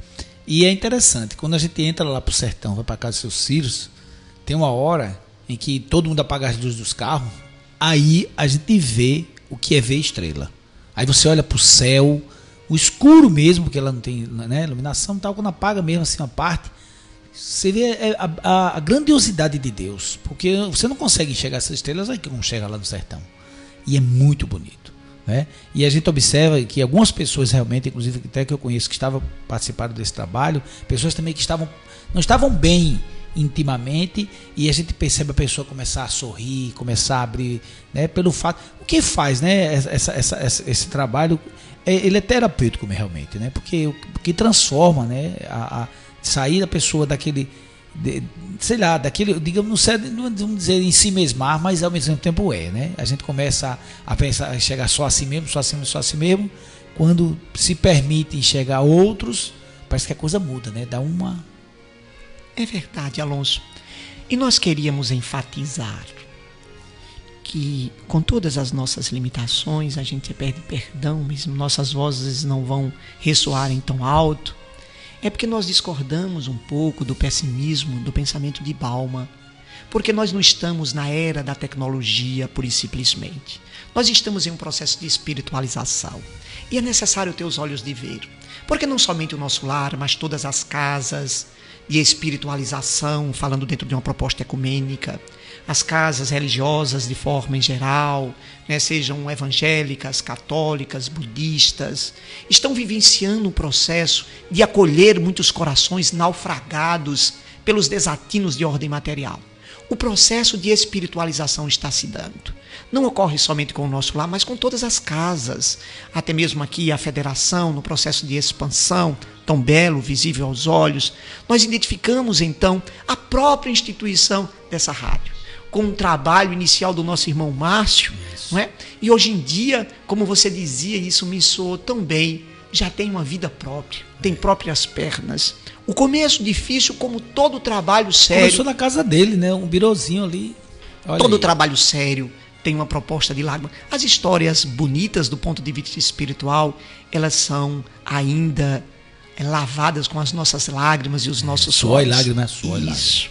[SPEAKER 4] E é interessante, quando a gente entra lá pro sertão, vai para casa dos seus Círios, tem uma hora em que todo mundo apaga as luzes dos carros, aí a gente vê o que é ver estrela. Aí você olha pro céu, o escuro mesmo, porque ela não tem, né, iluminação e tal, quando apaga mesmo assim uma parte, você vê a grandiosidade de Deus, porque você não consegue enxergar essas estrelas aí que não chega lá no sertão. E é muito bonito. Né? E a gente observa que algumas pessoas realmente, inclusive até que eu conheço, que participaram desse trabalho, pessoas também que não estavam bem intimamente, e a gente percebe a pessoa começar a sorrir, começar a abrir, né, pelo fato, o que faz, né, esse trabalho, ele é terapêutico realmente, né, porque transforma, né, a sair da pessoa daquele sei lá, daquele, digamos, não vamos dizer em si mesmar, mas ao mesmo tempo né? A gente começa a pensar, a chegar só a si mesmo, só a si mesmo. Quando se permite enxergar outros, parece que a coisa muda, né? Dá uma...
[SPEAKER 9] É verdade, Alonso. E nós queríamos enfatizar que, com todas as nossas limitações, a gente pede perdão, mesmo nossas vozes não vão ressoar em tão alto, é porque nós discordamos um pouco do pessimismo, do pensamento de Bauman, porque nós não estamos na era da tecnologia pura e simplesmente. Nós estamos em um processo de espiritualização e é necessário ter os olhos de ver, porque não somente o nosso lar, mas todas as casas de espiritualização, falando dentro de uma proposta ecumênica, as casas religiosas de forma em geral, né, sejam evangélicas, católicas, budistas, estão vivenciando um processo de acolher muitos corações naufragados pelos desatinos de ordem material. O processo de espiritualização está se dando. Não ocorre somente com o nosso lar, mas com todas as casas. Até mesmo aqui a federação, no processo de expansão, tão belo, visível aos olhos, nós identificamos então a própria instituição dessa rádio, com um trabalho inicial do nosso irmão Márcio, não é? E hoje em dia, como você dizia, isso me soou tão bem, já tem uma vida própria, tem próprias pernas. O começo difícil, como todo trabalho sério...
[SPEAKER 4] Começou na casa dele, né? Um birozinho ali. Olha
[SPEAKER 9] todo
[SPEAKER 4] aí.
[SPEAKER 9] Trabalho sério tem uma proposta de lágrima. As histórias bonitas do ponto de vista espiritual, elas são ainda lavadas com as nossas lágrimas e os nossos
[SPEAKER 4] suor e
[SPEAKER 9] olhos.
[SPEAKER 4] lágrima, suor e lágrima.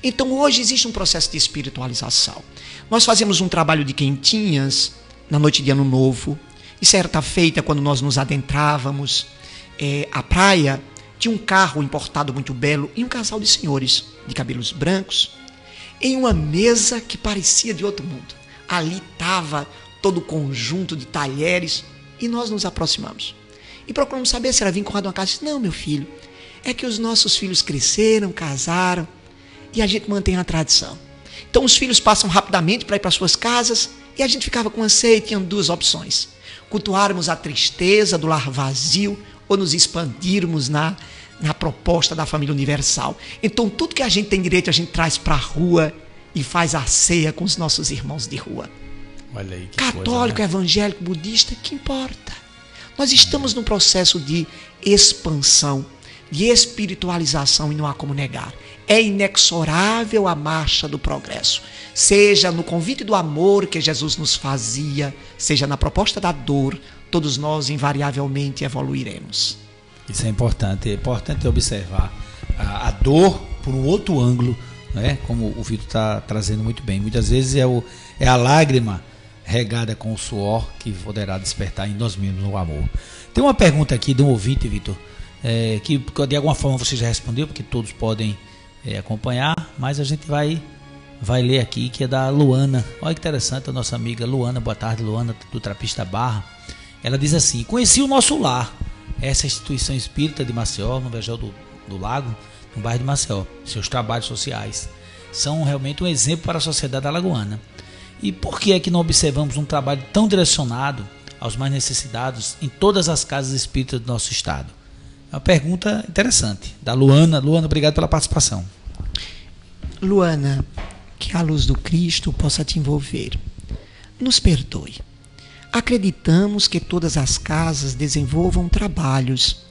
[SPEAKER 9] Então hoje existe um processo de espiritualização. Nós fazemos um trabalho de quentinhas na noite de Ano Novo. E certa feita, quando nós nos adentrávamos à praia, tinha um carro importado muito belo e um casal de senhores de cabelos brancos em uma mesa que parecia de outro mundo. Ali estava todo o conjunto de talheres e nós nos aproximamos. E procuramos saber se era vinculado a uma casa. Não, meu filho, é que os nossos filhos cresceram, casaram e a gente mantém a tradição. Então os filhos passam rapidamente para ir para suas casas e a gente ficava com anseio e tinha duas opções. Cultuarmos a tristeza do lar vazio ou nos expandirmos na proposta da família universal. Então tudo que a gente tem direito a gente traz para a rua e faz a ceia com os nossos irmãos de rua.
[SPEAKER 4] Olha aí, que
[SPEAKER 9] católico,
[SPEAKER 4] coisa, né?
[SPEAKER 9] Evangélico, budista, que importa? Nós estamos num processo de expansão, de espiritualização e não há como negar. É inexorável a marcha do progresso, seja no convite do amor que Jesus nos fazia, seja na proposta da dor, todos nós invariavelmente evoluiremos.
[SPEAKER 4] Isso é importante observar a dor por um outro ângulo, né? Como o Vitor está trazendo muito bem. Muitas vezes é a lágrima regada com o suor que poderá despertar em nós mesmos o amor. Tem uma pergunta aqui de um ouvinte, Vitor, que de alguma forma você já respondeu, porque todos podem acompanhar, mas a gente vai ler aqui, que é da Luana. Olha que interessante, a nossa amiga Luana. Boa tarde, Luana, do Trapista Barra. Ela diz assim: conheci o Nosso Lar, essa instituição espírita de Maceió, no Vejão do Lago, no bairro de Maceió. Seus trabalhos sociais são realmente um exemplo para a sociedade alagoana. E por que é que não observamos um trabalho tão direcionado aos mais necessitados em todas as casas espíritas do nosso estado? É uma pergunta interessante, da Luana. Luana, obrigado pela participação.
[SPEAKER 9] Luana, que a luz do Cristo possa te envolver. Nos perdoe. Acreditamos que todas as casas desenvolvam trabalhos.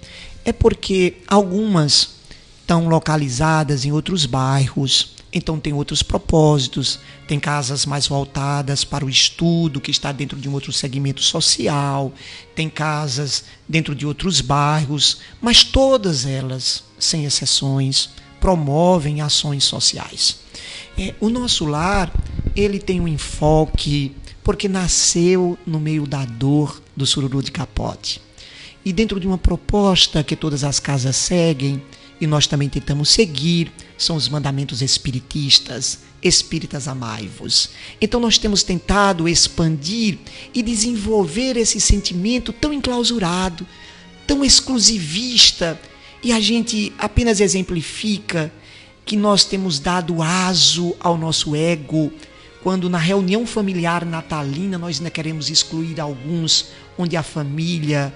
[SPEAKER 9] É porque algumas estão localizadas em outros bairros, então tem outros propósitos, tem casas mais voltadas para o estudo, que está dentro de um outro segmento social, tem casas dentro de outros bairros, mas todas elas, sem exceções, promovem ações sociais. O Nosso Lar, ele tem um enfoque, porque nasceu no meio da dor do sururu de capote. E dentro de uma proposta que todas as casas seguem, e nós também tentamos seguir, são os mandamentos espiritistas, espíritas amai-vos. Então nós temos tentado expandir e desenvolver esse sentimento tão enclausurado, tão exclusivista, e a gente apenas exemplifica que nós temos dado aso ao nosso ego, quando na reunião familiar natalina nós ainda queremos excluir alguns, onde a família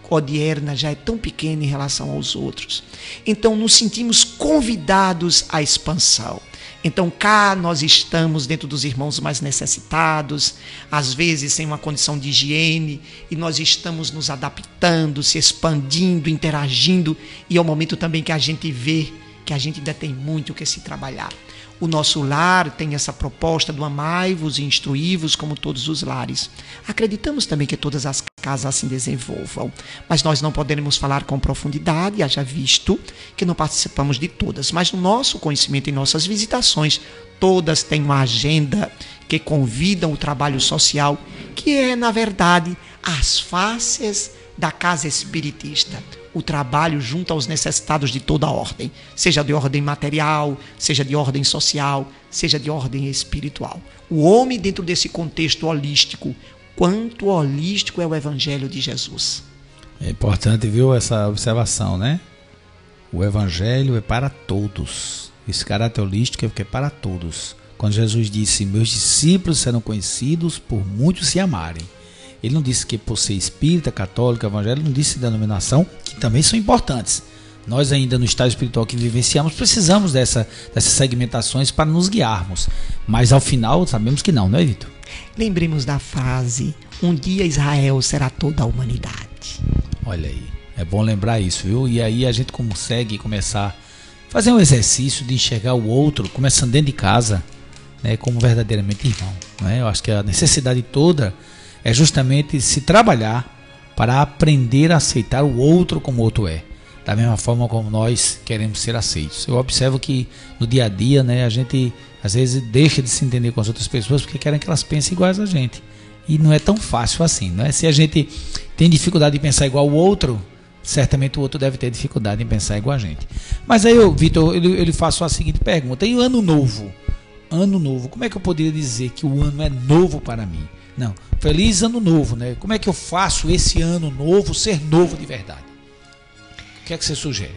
[SPEAKER 9] odierna já é tão pequena em relação aos outros. Então nos sentimos convidados à expansão. Então cá nós estamos dentro dos irmãos mais necessitados, às vezes sem uma condição de higiene, e nós estamos nos adaptando, se expandindo, interagindo, e é o momento também que a gente vê que a gente ainda tem muito o que se trabalhar. O nosso lar tem essa proposta do amai-vos e instruí-vos como todos os lares. Acreditamos também que todas as casas assim desenvolvam, mas nós não poderemos falar com profundidade, haja visto que não participamos de todas. Mas no nosso conhecimento, em nossas visitações, todas têm uma agenda que convidam o trabalho social, que é, na verdade, as faces da casa espiritista. O trabalho junto aos necessitados de toda a ordem, seja de ordem material, seja de ordem social, seja de ordem espiritual. O homem dentro desse contexto holístico, quanto holístico é o Evangelho de Jesus.
[SPEAKER 4] É importante, viu, essa observação, né? O Evangelho é para todos. Esse caráter holístico é para todos. Quando Jesus disse, meus discípulos serão conhecidos por muitos se amarem. Ele não disse que por ser espírita, católico, evangélico, não disse denominação, que também são importantes. Nós ainda no estado espiritual que vivenciamos, precisamos dessas segmentações para nos guiarmos. Mas ao final sabemos que não é, Vitor?
[SPEAKER 9] Lembremos da frase, um dia Israel será toda a humanidade.
[SPEAKER 4] Olha aí, é bom lembrar isso, viu? E aí a gente consegue começar a fazer um exercício de enxergar o outro, começando dentro de casa, né, como verdadeiramente irmão. Né? Eu acho que a necessidade toda é justamente se trabalhar para aprender a aceitar o outro como o outro é, da mesma forma como nós queremos ser aceitos. Eu observo que no dia a dia, né, a gente às vezes deixa de se entender com as outras pessoas porque querem que elas pensem iguais a gente. E não é tão fácil assim, né? Se a gente tem dificuldade de pensar igual ao outro, certamente o outro deve ter dificuldade em pensar igual a gente. Mas aí, Vitor, ele faz a seguinte pergunta: e o ano novo? Ano novo, como é que eu poderia dizer que o ano é novo para mim? Não, feliz ano novo, né? Como é que eu faço esse ano novo ser novo de verdade? O que é que você sugere?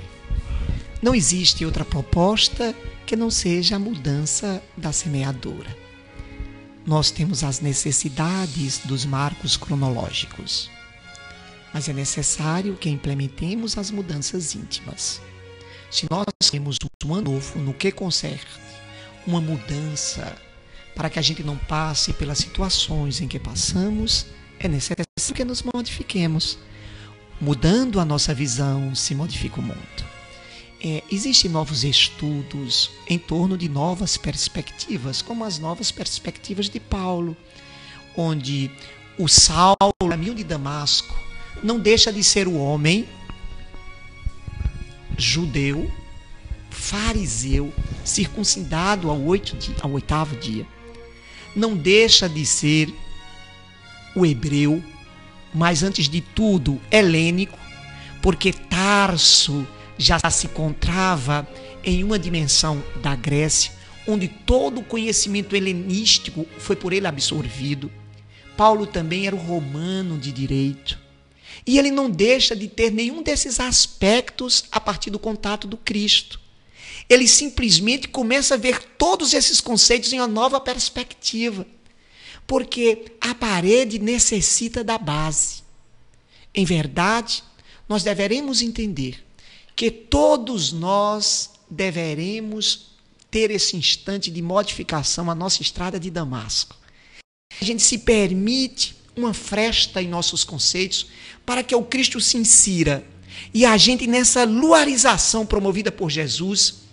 [SPEAKER 9] Não existe outra proposta que não seja a mudança da semeadura. Nós temos as necessidades dos marcos cronológicos, mas é necessário que implementemos as mudanças íntimas. Se nós temos um ano novo no que concerne uma mudança, para que a gente não passe pelas situações em que passamos, é necessário que nos modifiquemos. Mudando a nossa visão, se modifica o mundo. Existem novos estudos em torno de novas perspectivas, como as novas perspectivas de Paulo, onde o Saulo, no caminho de Damasco, não deixa de ser o homem judeu, fariseu, circuncidado ao 8º dia. Não deixa de ser o hebreu, mas antes de tudo helênico, porque Tarso já se encontrava em uma dimensão da Grécia, onde todo o conhecimento helenístico foi por ele absorvido. Paulo também era o romano de direito. E ele não deixa de ter nenhum desses aspectos a partir do contato do Cristo. Ele simplesmente começa a ver todos esses conceitos em uma nova perspectiva. Porque a parede necessita da base. Em verdade, nós deveremos entender que todos nós deveremos ter esse instante de modificação, a nossa estrada de Damasco. A gente se permite uma fresta em nossos conceitos para que o Cristo se insira e a gente, nessa luarização promovida por Jesus,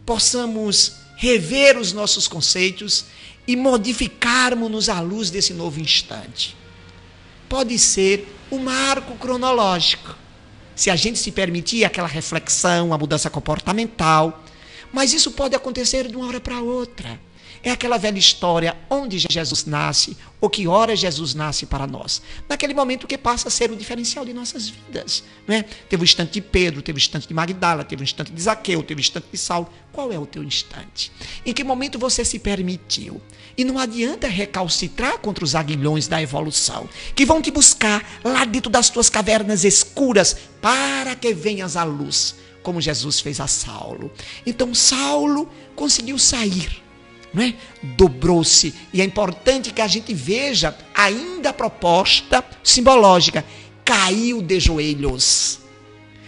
[SPEAKER 9] possamos rever os nossos conceitos e modificarmos-nos à luz desse novo instante. Pode ser um marco cronológico, se a gente se permitir aquela reflexão, a mudança comportamental, mas isso pode acontecer de uma hora para outra. É aquela velha história, onde Jesus nasce, ou que hora Jesus nasce para nós. Naquele momento que passa a ser o diferencial de nossas vidas. Não é? Teve o instante de Pedro, teve o instante de Magdala, teve o instante de Zaqueu, teve o instante de Saulo. Qual é o teu instante? Em que momento você se permitiu? E não adianta recalcitrar contra os aguilhões da evolução, que vão te buscar lá dentro das tuas cavernas escuras, para que venhas à luz, como Jesus fez a Saulo. Então Saulo conseguiu sair, não é? Dobrou-se, e é importante que a gente veja ainda a proposta simbológica. caiu de joelhos.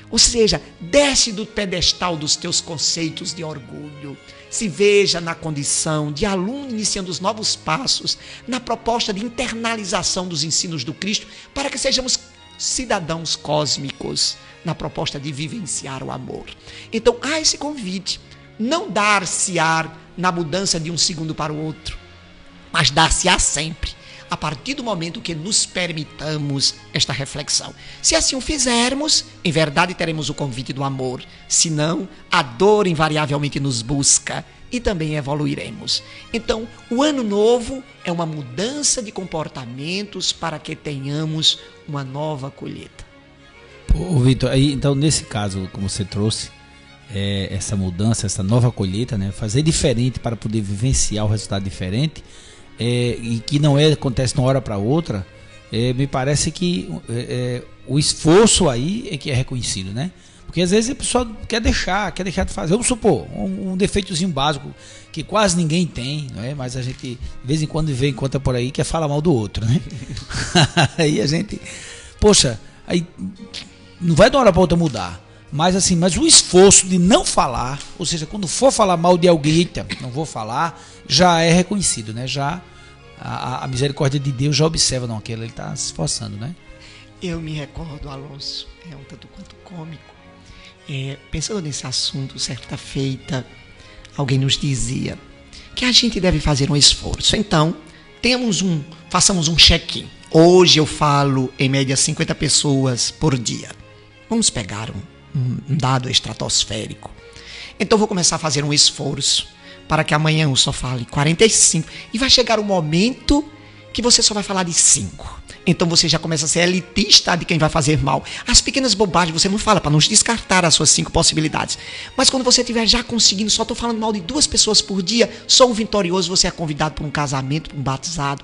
[SPEAKER 9] Ou seja, desce do pedestal dos teus conceitos de orgulho. Se veja na condição de aluno iniciando os novos passos, na proposta de internalização dos ensinos do Cristo, para que sejamos cidadãos cósmicos, na proposta de vivenciar o amor. Então, há esse convite. Não dar-se-á na mudança de um segundo para o outro, mas dar-se-á sempre, a partir do momento que nos permitamos esta reflexão. Se assim o fizermos, em verdade teremos o convite do amor. Se não, a dor invariavelmente nos busca e também evoluiremos. Então, o ano novo é uma mudança de comportamentos para que tenhamos uma nova colheita.
[SPEAKER 4] Ô Vitor, aí, então nesse caso, como você trouxe, essa mudança, essa nova colheita, né, fazer diferente para poder vivenciar o resultado diferente, e que não acontece de uma hora para outra, me parece que o esforço aí é que é reconhecido, né? Porque às vezes a pessoa quer deixar de fazer. Vamos supor, um defeitozinho básico que quase ninguém tem, não é? Mas a gente de vez em quando vê, encontra por aí, quer falar mal do outro, né? Aí a gente, poxa, aí não vai de uma hora para outra mudar. Mas assim, o esforço de não falar, ou seja, quando for falar mal de alguém, eita, não vou falar, já é reconhecido, né? Já a misericórdia de Deus já observa, não, aquele ele está se esforçando, né?
[SPEAKER 9] Eu me recordo, Alonso, é um tanto quanto cômico. Pensando nesse assunto, certa feita, alguém nos dizia que a gente deve fazer um esforço. Então, façamos um check-in. Hoje eu falo, em média, 50 pessoas por dia. Vamos pegar um dado estratosférico. Então vou começar a fazer um esforço para que amanhã eu só fale 45. E vai chegar um momento que você só vai falar de 5. Então você já começa a ser elitista de quem vai fazer mal. As pequenas bobagens você não fala para não descartar as suas 5 possibilidades. Mas quando você estiver já conseguindo, só estou falando mal de 2 pessoas por dia, sou um vitorioso, você é convidado para um casamento, para um batizado.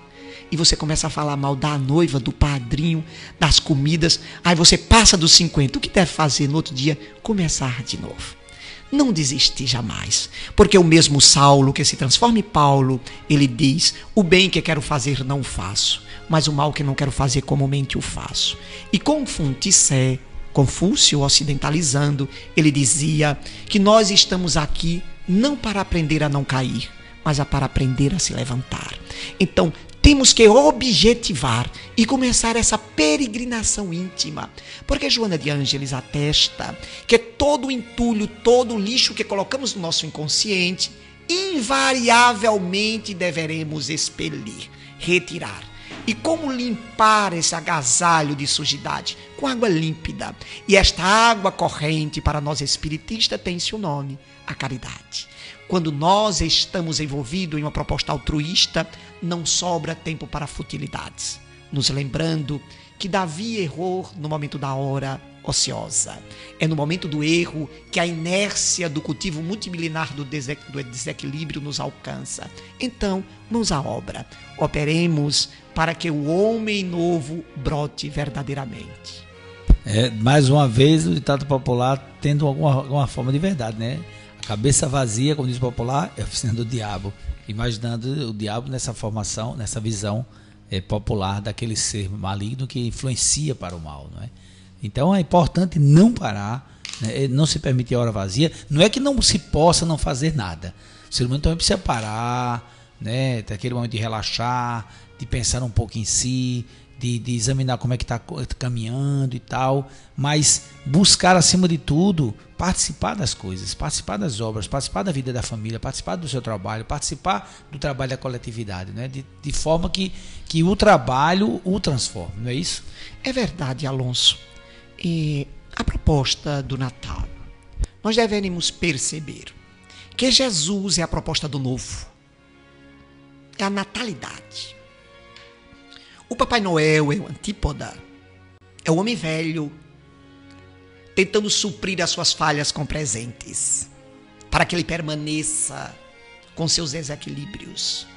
[SPEAKER 9] E você começa a falar mal da noiva, do padrinho, das comidas. Aí você passa dos 50. O que deve fazer no outro dia? Começar de novo. Não desistir jamais. Porque o mesmo Saulo, que se transforma em Paulo, ele diz: o bem que quero fazer não faço, mas o mal que não quero fazer comumente o faço. E Confúcio, ocidentalizando, ele dizia que nós estamos aqui não para aprender a não cair, mas para aprender a se levantar. Então, temos que objetivar e começar essa peregrinação íntima. Porque Joana de Ângeles atesta que todo o entulho, todo o lixo que colocamos no nosso inconsciente, invariavelmente deveremos expelir, retirar. E como limpar esse agasalho de sujidade? Com água límpida. E esta água corrente, para nós espiritistas, tem-se o nome: a caridade. Quando nós estamos envolvidos em uma proposta altruísta, não sobra tempo para futilidades. Nos lembrando que Davi errou no momento da hora ociosa. É no momento do erro que a inércia do cultivo multimilenar do desequilíbrio nos alcança. Então, mãos à obra. Operemos para que o homem novo brote verdadeiramente.
[SPEAKER 4] Mais uma vez, o ditado popular tendo alguma forma de verdade, né? Cabeça vazia, como diz o popular, é a oficina do diabo. Imaginando o diabo nessa formação, nessa visão popular daquele ser maligno que influencia para o mal, não é? Então é importante não parar, né? Não se permitir a hora vazia. Não é que não se possa não fazer nada. O ser humano também precisa parar, né? Ter aquele momento de relaxar, de pensar um pouco em si, de examinar como é que está caminhando e tal, mas buscar, acima de tudo, participar das coisas, participar das obras, participar da vida da família, participar do seu trabalho, participar do trabalho da coletividade, né? De forma que o trabalho o transforme, não é isso?
[SPEAKER 9] É verdade, Alonso. E a proposta do Natal, nós devemos perceber que Jesus é a proposta do novo, é a natalidade. O Papai Noel é o antípoda, é o homem velho tentando suprir as suas falhas com presentes, para que ele permaneça com seus desequilíbrios,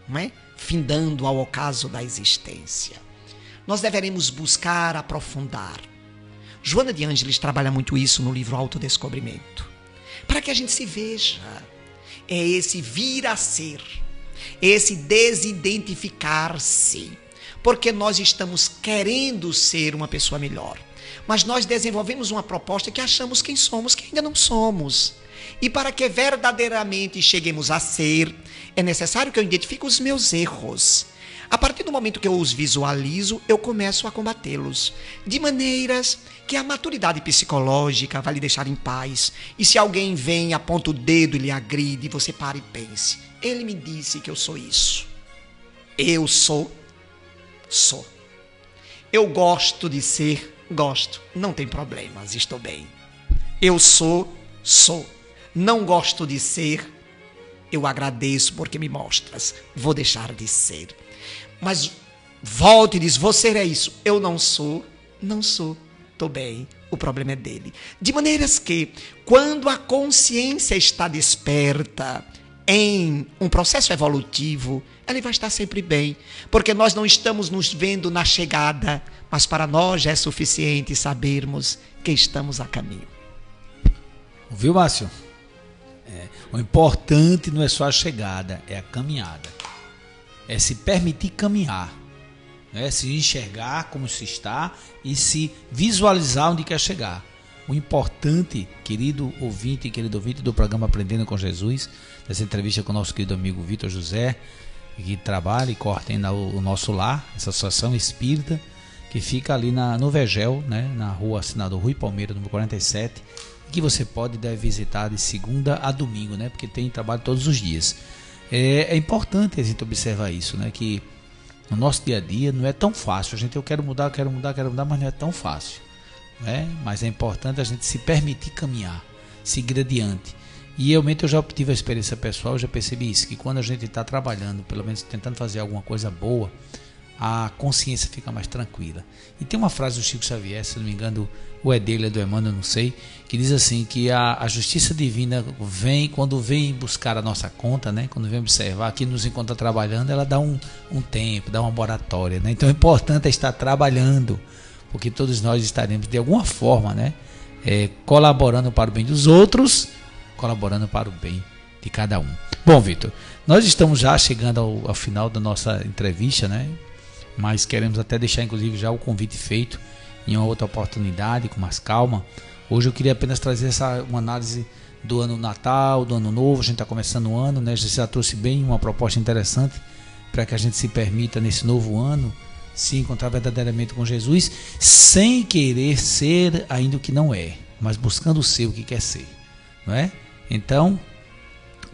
[SPEAKER 9] não é? Findando ao ocaso da existência. Nós deveremos buscar aprofundar. Joana de Ângeles trabalha muito isso no livro Autodescobrimento, para que a gente se veja. É esse vir a ser, esse desidentificar-se. porque nós estamos querendo ser uma pessoa melhor. Mas nós desenvolvemos uma proposta que achamos quem somos, que ainda não somos. E para que verdadeiramente cheguemos a ser, é necessário que eu identifique os meus erros. A partir do momento que eu os visualizo, eu começo a combatê-los. De maneiras que a maturidade psicológica vai lhe deixar em paz. E se alguém vem, aponta o dedo e lhe agride, você para e pense. Ele me disse que eu sou isso. Eu sou. Eu gosto de ser, gosto. Não tem problemas, estou bem. Eu sou. Não gosto de ser, eu agradeço porque me mostras. Vou deixar de ser. Mas volta e diz, você é isso. Eu não sou, estou bem. O problema é dele. De maneiras que, quando a consciência está desperta em um processo evolutivo, ela vai estar sempre bem. Porque nós não estamos nos vendo na chegada, mas para nós já é suficiente sabermos que estamos a caminho.
[SPEAKER 4] Ouviu, Márcio? O importante não é só a chegada, é a caminhada. É se permitir caminhar, né? Se enxergar como se está e se visualizar onde quer chegar. O importante, querido ouvinte do programa Aprendendo com Jesus, dessa entrevista com o nosso querido amigo Vitor José, que trabalha e coordena o Nosso Lar, essa associação espírita, que fica ali no Vegel, né? Na rua Senador Rui Palmeira, número 47, que você pode e deve visitar de segunda a domingo, né? Porque tem trabalho todos os dias. É importante a gente observar isso, né? Que no nosso dia a dia não é tão fácil. Eu quero mudar, mas não é tão fácil, né? Mas é importante a gente se permitir caminhar, seguir adiante. E realmente eu já obtive a experiência pessoal, eu já percebi isso, que quando a gente está trabalhando, pelo menos tentando fazer alguma coisa boa, a consciência fica mais tranquila. E tem uma frase do Chico Xavier, se não me engano, ou é dele, é do Emmanuel, não sei, que diz assim, que a justiça divina vem, quando vem buscar a nossa conta, né? Quando vem observar, que nos encontra trabalhando, ela dá um tempo, dá uma moratória, né? Então é importante estar trabalhando, porque todos nós estaremos de alguma forma, né? Colaborando para o bem dos outros, colaborando para o bem de cada um. Bom, Vitor, nós estamos já chegando ao final da nossa entrevista, né? Mas queremos até deixar inclusive já o convite feito em uma outra oportunidade, com mais calma. Hoje eu queria apenas trazer uma análise do ano Natal, do ano novo. A gente está começando o ano, né? Você já trouxe bem uma proposta interessante para que a gente se permita nesse novo ano se encontrar verdadeiramente com Jesus, sem querer ser ainda o que não é, mas buscando ser o que quer ser, não é? Então,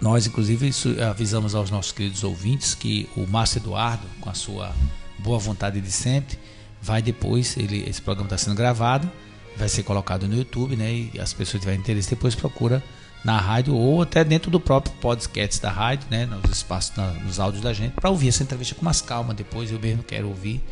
[SPEAKER 4] nós inclusive avisamos aos nossos queridos ouvintes que o Márcio Eduardo, com a sua boa vontade de sempre, vai depois, esse programa está sendo gravado, vai ser colocado no YouTube, né? E as pessoas que tiverem interesse depois procura na rádio ou até dentro do próprio podcast da rádio, né? Nos espaços, nos áudios da gente, para ouvir essa entrevista com mais calma. Depois eu mesmo quero ouvir,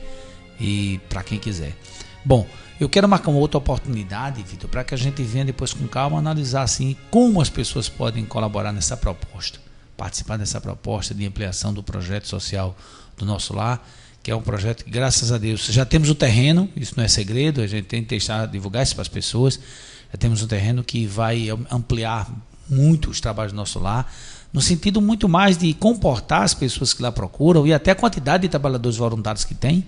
[SPEAKER 4] e para quem quiser. Bom, eu quero marcar uma outra oportunidade, Vitor, para que a gente venha depois com calma analisar assim como as pessoas podem colaborar nessa proposta, participar dessa proposta de ampliação do projeto social do Nosso Lar, que é um projeto que, graças a Deus, já temos o terreno, isso não é segredo, a gente tem que deixar divulgar isso para as pessoas. Já temos um terreno que vai ampliar muito os trabalhos do Nosso Lar, no sentido muito mais de comportar as pessoas que lá procuram e até a quantidade de trabalhadores voluntários que tem,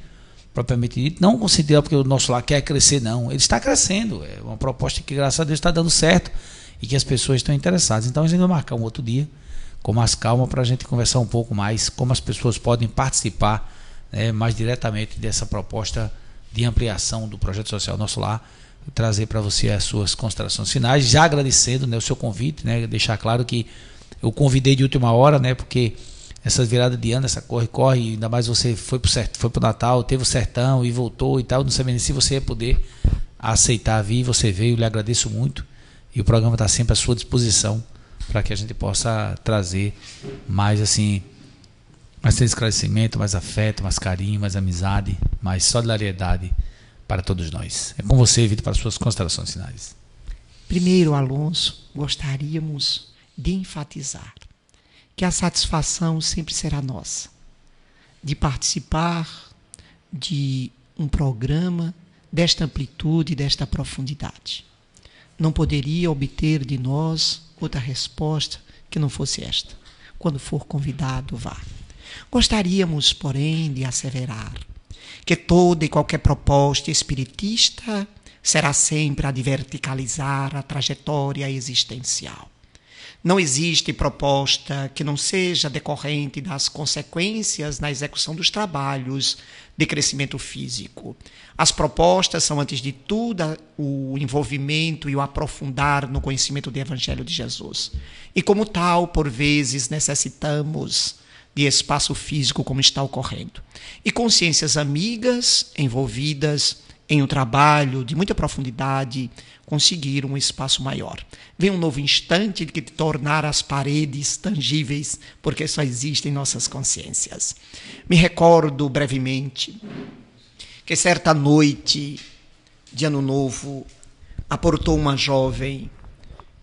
[SPEAKER 4] propriamente dito, não com sentido porque o Nosso Lar quer crescer, não, ele está crescendo, é uma proposta que, graças a Deus, está dando certo e que as pessoas estão interessadas. Então a gente vai marcar um outro dia com mais calma para a gente conversar um pouco mais como as pessoas podem participar, né, mais diretamente dessa proposta de ampliação do projeto social Nosso Lar. Trazer para você as suas considerações finais, já agradecendo, né, o seu convite, né, deixar claro que eu convidei de última hora, né, porque essa virada de ano, essa corre, ainda mais você foi pro Natal, teve o sertão e voltou e tal, não sabia nem se você ia poder aceitar vir, você veio, lhe agradeço muito, e o programa está sempre à sua disposição para que a gente possa trazer mais assim, mais esclarecimento, mais afeto, mais carinho, mais amizade, mais solidariedade para todos nós. É com você, Vitor, para as suas considerações finais.
[SPEAKER 9] Primeiro, Alonso, gostaríamos de enfatizar que a satisfação sempre será nossa de participar de um programa desta amplitude, desta profundidade. Não poderia obter de nós outra resposta que não fosse esta. Quando for convidado, vá. Gostaríamos, porém, de asseverar que toda e qualquer proposta espiritista será sempre a de verticalizar a trajetória existencial. Não existe proposta que não seja decorrente das consequências na execução dos trabalhos de crescimento físico. As propostas são, antes de tudo, o envolvimento e o aprofundar no conhecimento do Evangelho de Jesus. E, como tal, por vezes, necessitamos de espaço físico, como está ocorrendo. E consciências amigas envolvidas em um trabalho de muita profundidade conseguir um espaço maior. Vem um novo instante de tornar as paredes tangíveis, porque só existem nossas consciências. Me recordo brevemente que certa noite de Ano Novo aportou uma jovem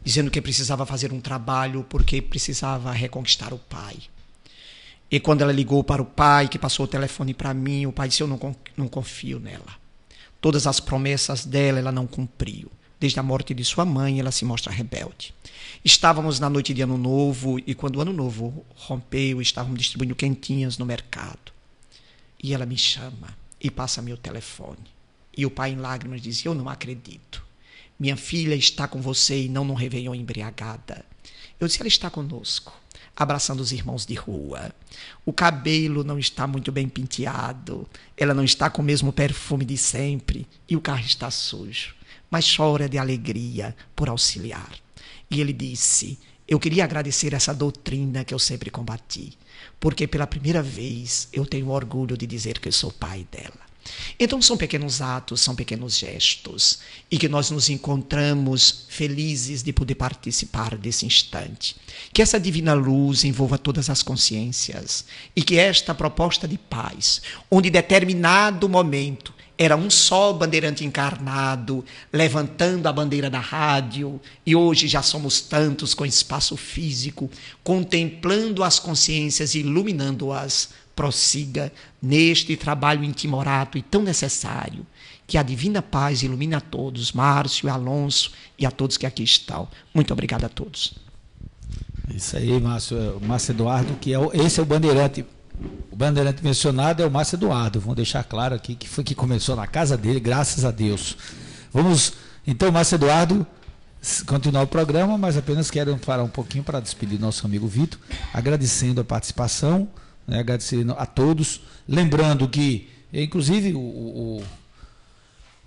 [SPEAKER 9] dizendo que precisava fazer um trabalho porque precisava reconquistar o pai. E quando ela ligou para o pai, que passou o telefone para mim, o pai disse: eu não confio nela. Todas as promessas dela ela não cumpriu. Desde a morte de sua mãe, ela se mostra rebelde. Estávamos na noite de Ano Novo, e quando o Ano Novo rompeu, estávamos distribuindo quentinhas no mercado. E ela me chama e passa-me o telefone. E o pai, em lágrimas, diz: eu não acredito. Minha filha está com você e não num réveillon embriagada. Eu disse: ela está conosco, abraçando os irmãos de rua. O cabelo não está muito bem penteado, ela não está com o mesmo perfume de sempre e o carro está sujo, mas chora de alegria por auxiliar. E ele disse: eu queria agradecer essa doutrina que eu sempre combati, porque pela primeira vez eu tenho orgulho de dizer que eu sou pai dela. Então são pequenos atos, são pequenos gestos, e que nós nos encontramos felizes de poder participar desse instante. Que essa divina luz envolva todas as consciências, e que esta proposta de paz, onde em determinado momento era um só bandeirante encarnado, levantando a bandeira da rádio, e hoje já somos tantos com espaço físico, contemplando as consciências e iluminando-as, prossiga neste trabalho intimorato e tão necessário, que a divina paz ilumine a todos, Márcio, Alonso e a todos que aqui estão. Muito obrigado a todos.
[SPEAKER 4] Isso aí, Márcio Eduardo, que esse é o bandeirante. O bandeirante mencionado é o Márcio Eduardo. Vamos deixar claro aqui que foi que começou na casa dele, graças a Deus. Vamos, então, Márcio Eduardo, continuar o programa, mas apenas quero parar um pouquinho para despedir nosso amigo Vitor, agradecendo a participação, né, agradecendo a todos, lembrando que, inclusive, o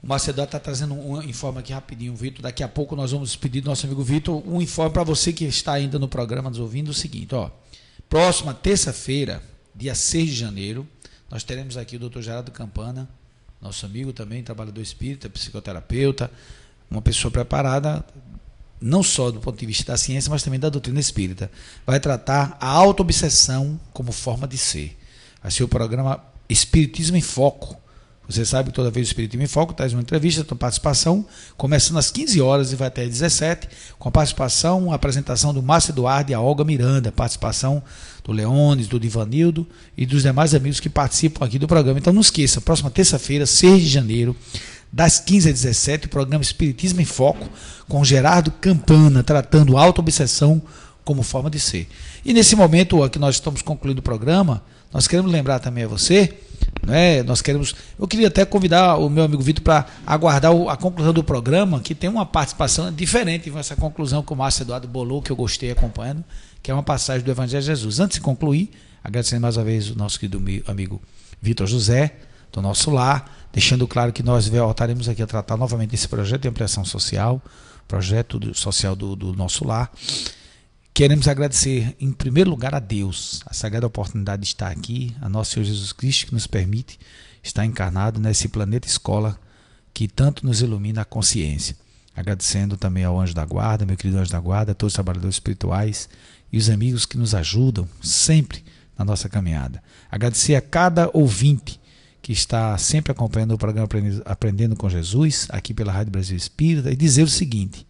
[SPEAKER 4] Márcio Eduardo está trazendo um informe aqui rapidinho, Vitor. Daqui a pouco nós vamos despedir do nosso amigo Vitor. Um informe para você que está ainda no programa nos ouvindo: o seguinte, próxima terça-feira, dia 6 de janeiro, nós teremos aqui o Dr. Geraldo Campana, nosso amigo também, trabalhador espírita, psicoterapeuta, uma pessoa preparada, não só do ponto de vista da ciência, mas também da doutrina espírita. Vai tratar a auto-obsessão como forma de ser. Vai ser o programa Espiritismo em Foco. Você sabe que toda vez o Espiritismo em Foco traz uma entrevista, com participação, começando às 15 horas e vai até às 17, com a participação, a apresentação do Márcio Eduardo e a Olga Miranda, participação do Leones, do Divanildo e dos demais amigos que participam aqui do programa. Então não esqueça, próxima terça-feira, 6 de janeiro, das 15 às 17, o programa Espiritismo em Foco, com Gerardo Campana, tratando auto-obsessão como forma de ser. E nesse momento que nós estamos concluindo o programa, nós queremos lembrar também a você, né, eu queria até convidar o meu amigo Vitor para aguardar a conclusão do programa, que tem uma participação diferente nessa conclusão que o Márcio Eduardo bolou, que eu gostei acompanhando, que é uma passagem do Evangelho de Jesus. Antes de concluir, agradecendo mais uma vez o nosso querido amigo Vitor José, do nosso lar, deixando claro que nós voltaremos aqui a tratar novamente desse projeto de ampliação social, projeto social do nosso lar. Queremos agradecer, em primeiro lugar, a Deus, a sagrada oportunidade de estar aqui, a nosso Senhor Jesus Cristo, que nos permite estar encarnado nesse planeta escola que tanto nos ilumina a consciência. Agradecendo também ao Anjo da Guarda, meu querido Anjo da Guarda, a todos os trabalhadores espirituais e os amigos que nos ajudam sempre na nossa caminhada. Agradecer a cada ouvinte que está sempre acompanhando o programa Aprendendo com Jesus, aqui pela Rádio Brasil Espírita, e dizer o seguinte: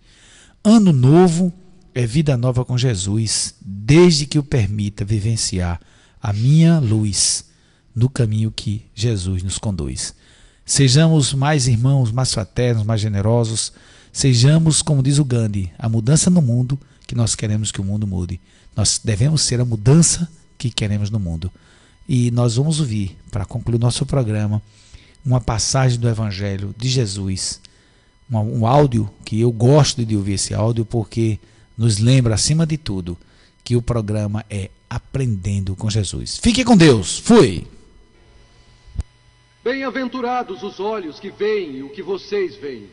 [SPEAKER 4] ano novo é vida nova com Jesus, desde que o permita vivenciar a minha luz no caminho que Jesus nos conduz. Sejamos mais irmãos, mais fraternos, mais generosos. Sejamos, como diz o Gandhi, a mudança no mundo que nós queremos que o mundo mude. Nós devemos ser a mudança que queremos no mundo. E nós vamos ouvir, para concluir nosso programa, uma passagem do Evangelho de Jesus, um áudio que eu gosto de ouvir esse áudio porque nos lembra, acima de tudo, que o programa é Aprendendo com Jesus. Fique com Deus. Fui!
[SPEAKER 10] Bem-aventurados os olhos que veem o que vocês veem,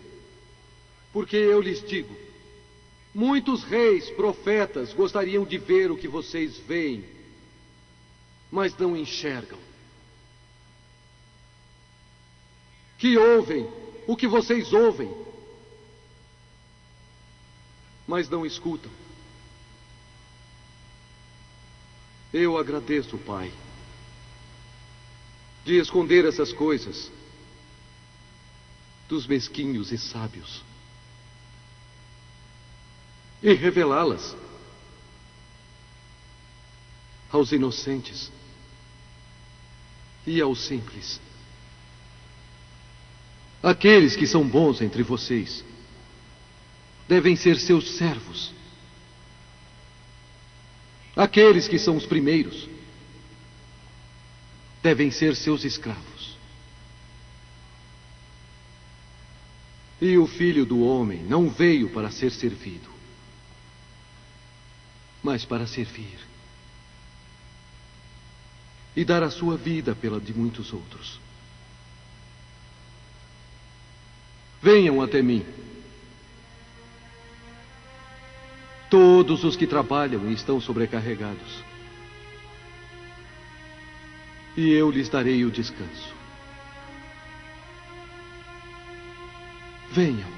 [SPEAKER 10] porque eu lhes digo, muitos reis, profetas gostariam de ver o que vocês veem, mas não enxergam. Que ouvem o que vocês ouvem, mas não escutam. Eu agradeço, Pai, de esconder essas coisas dos mesquinhos e sábios e revelá-las aos inocentes e aos simples. Aqueles que são bons entre vocês devem ser seus servos. Aqueles que são os primeiros devem ser seus escravos. E o Filho do Homem não veio para ser servido, mas para servir e dar a sua vida pela de muitos outros. Venham até mim, todos os que trabalham e estão sobrecarregados, e eu lhes darei o descanso. Venham,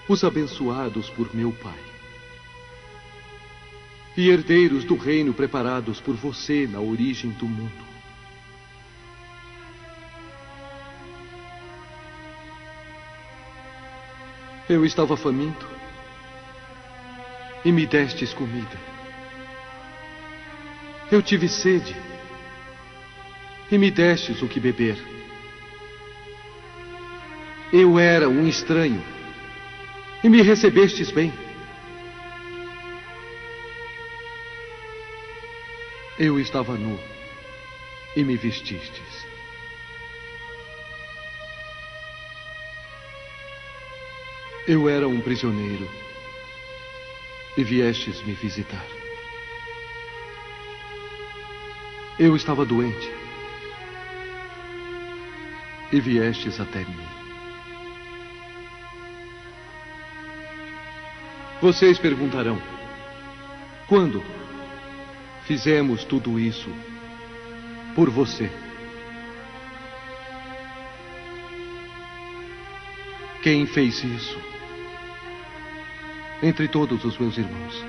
[SPEAKER 10] os abençoados por meu Pai, e herdeiros do reino preparados por você na origem do mundo. Eu estava faminto e me destes comida. Eu tive sede e me destes o que beber. Eu era um estranho e me recebestes bem. Eu estava nu e me vestistes. Eu era um prisioneiro e viestes me visitar. Eu estava doente e viestes até mim. Vocês perguntarão: quando fizemos tudo isso por você? Quem fez isso entre todos os meus irmãos?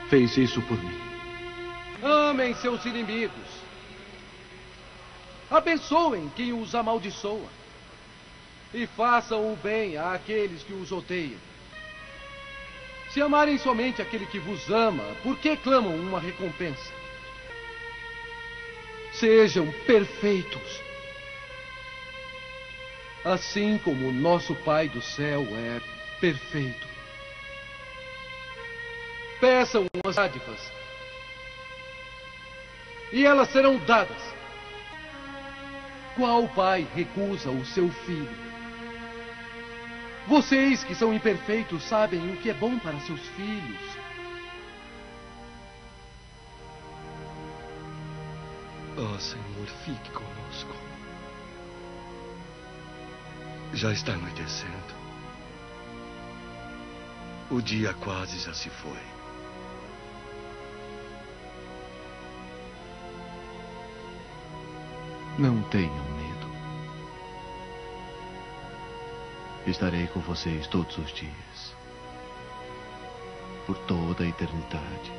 [SPEAKER 10] Fez isso por mim. Amem seus inimigos. Abençoem quem os amaldiçoa. E façam o bem àqueles que os odeiam. Se amarem somente aquele que vos ama, por que clamam uma recompensa? Sejam perfeitos, assim como o nosso Pai do céu é perfeito. Peçam as dádivas, e elas serão dadas. Qual pai recusa o seu filho? Vocês que são imperfeitos sabem o que é bom para seus filhos.
[SPEAKER 11] Ó Senhor, fique conosco. Já está anoitecendo. O dia quase já se foi.
[SPEAKER 12] Não tenham medo. Estarei com vocês todos os dias, por toda a eternidade.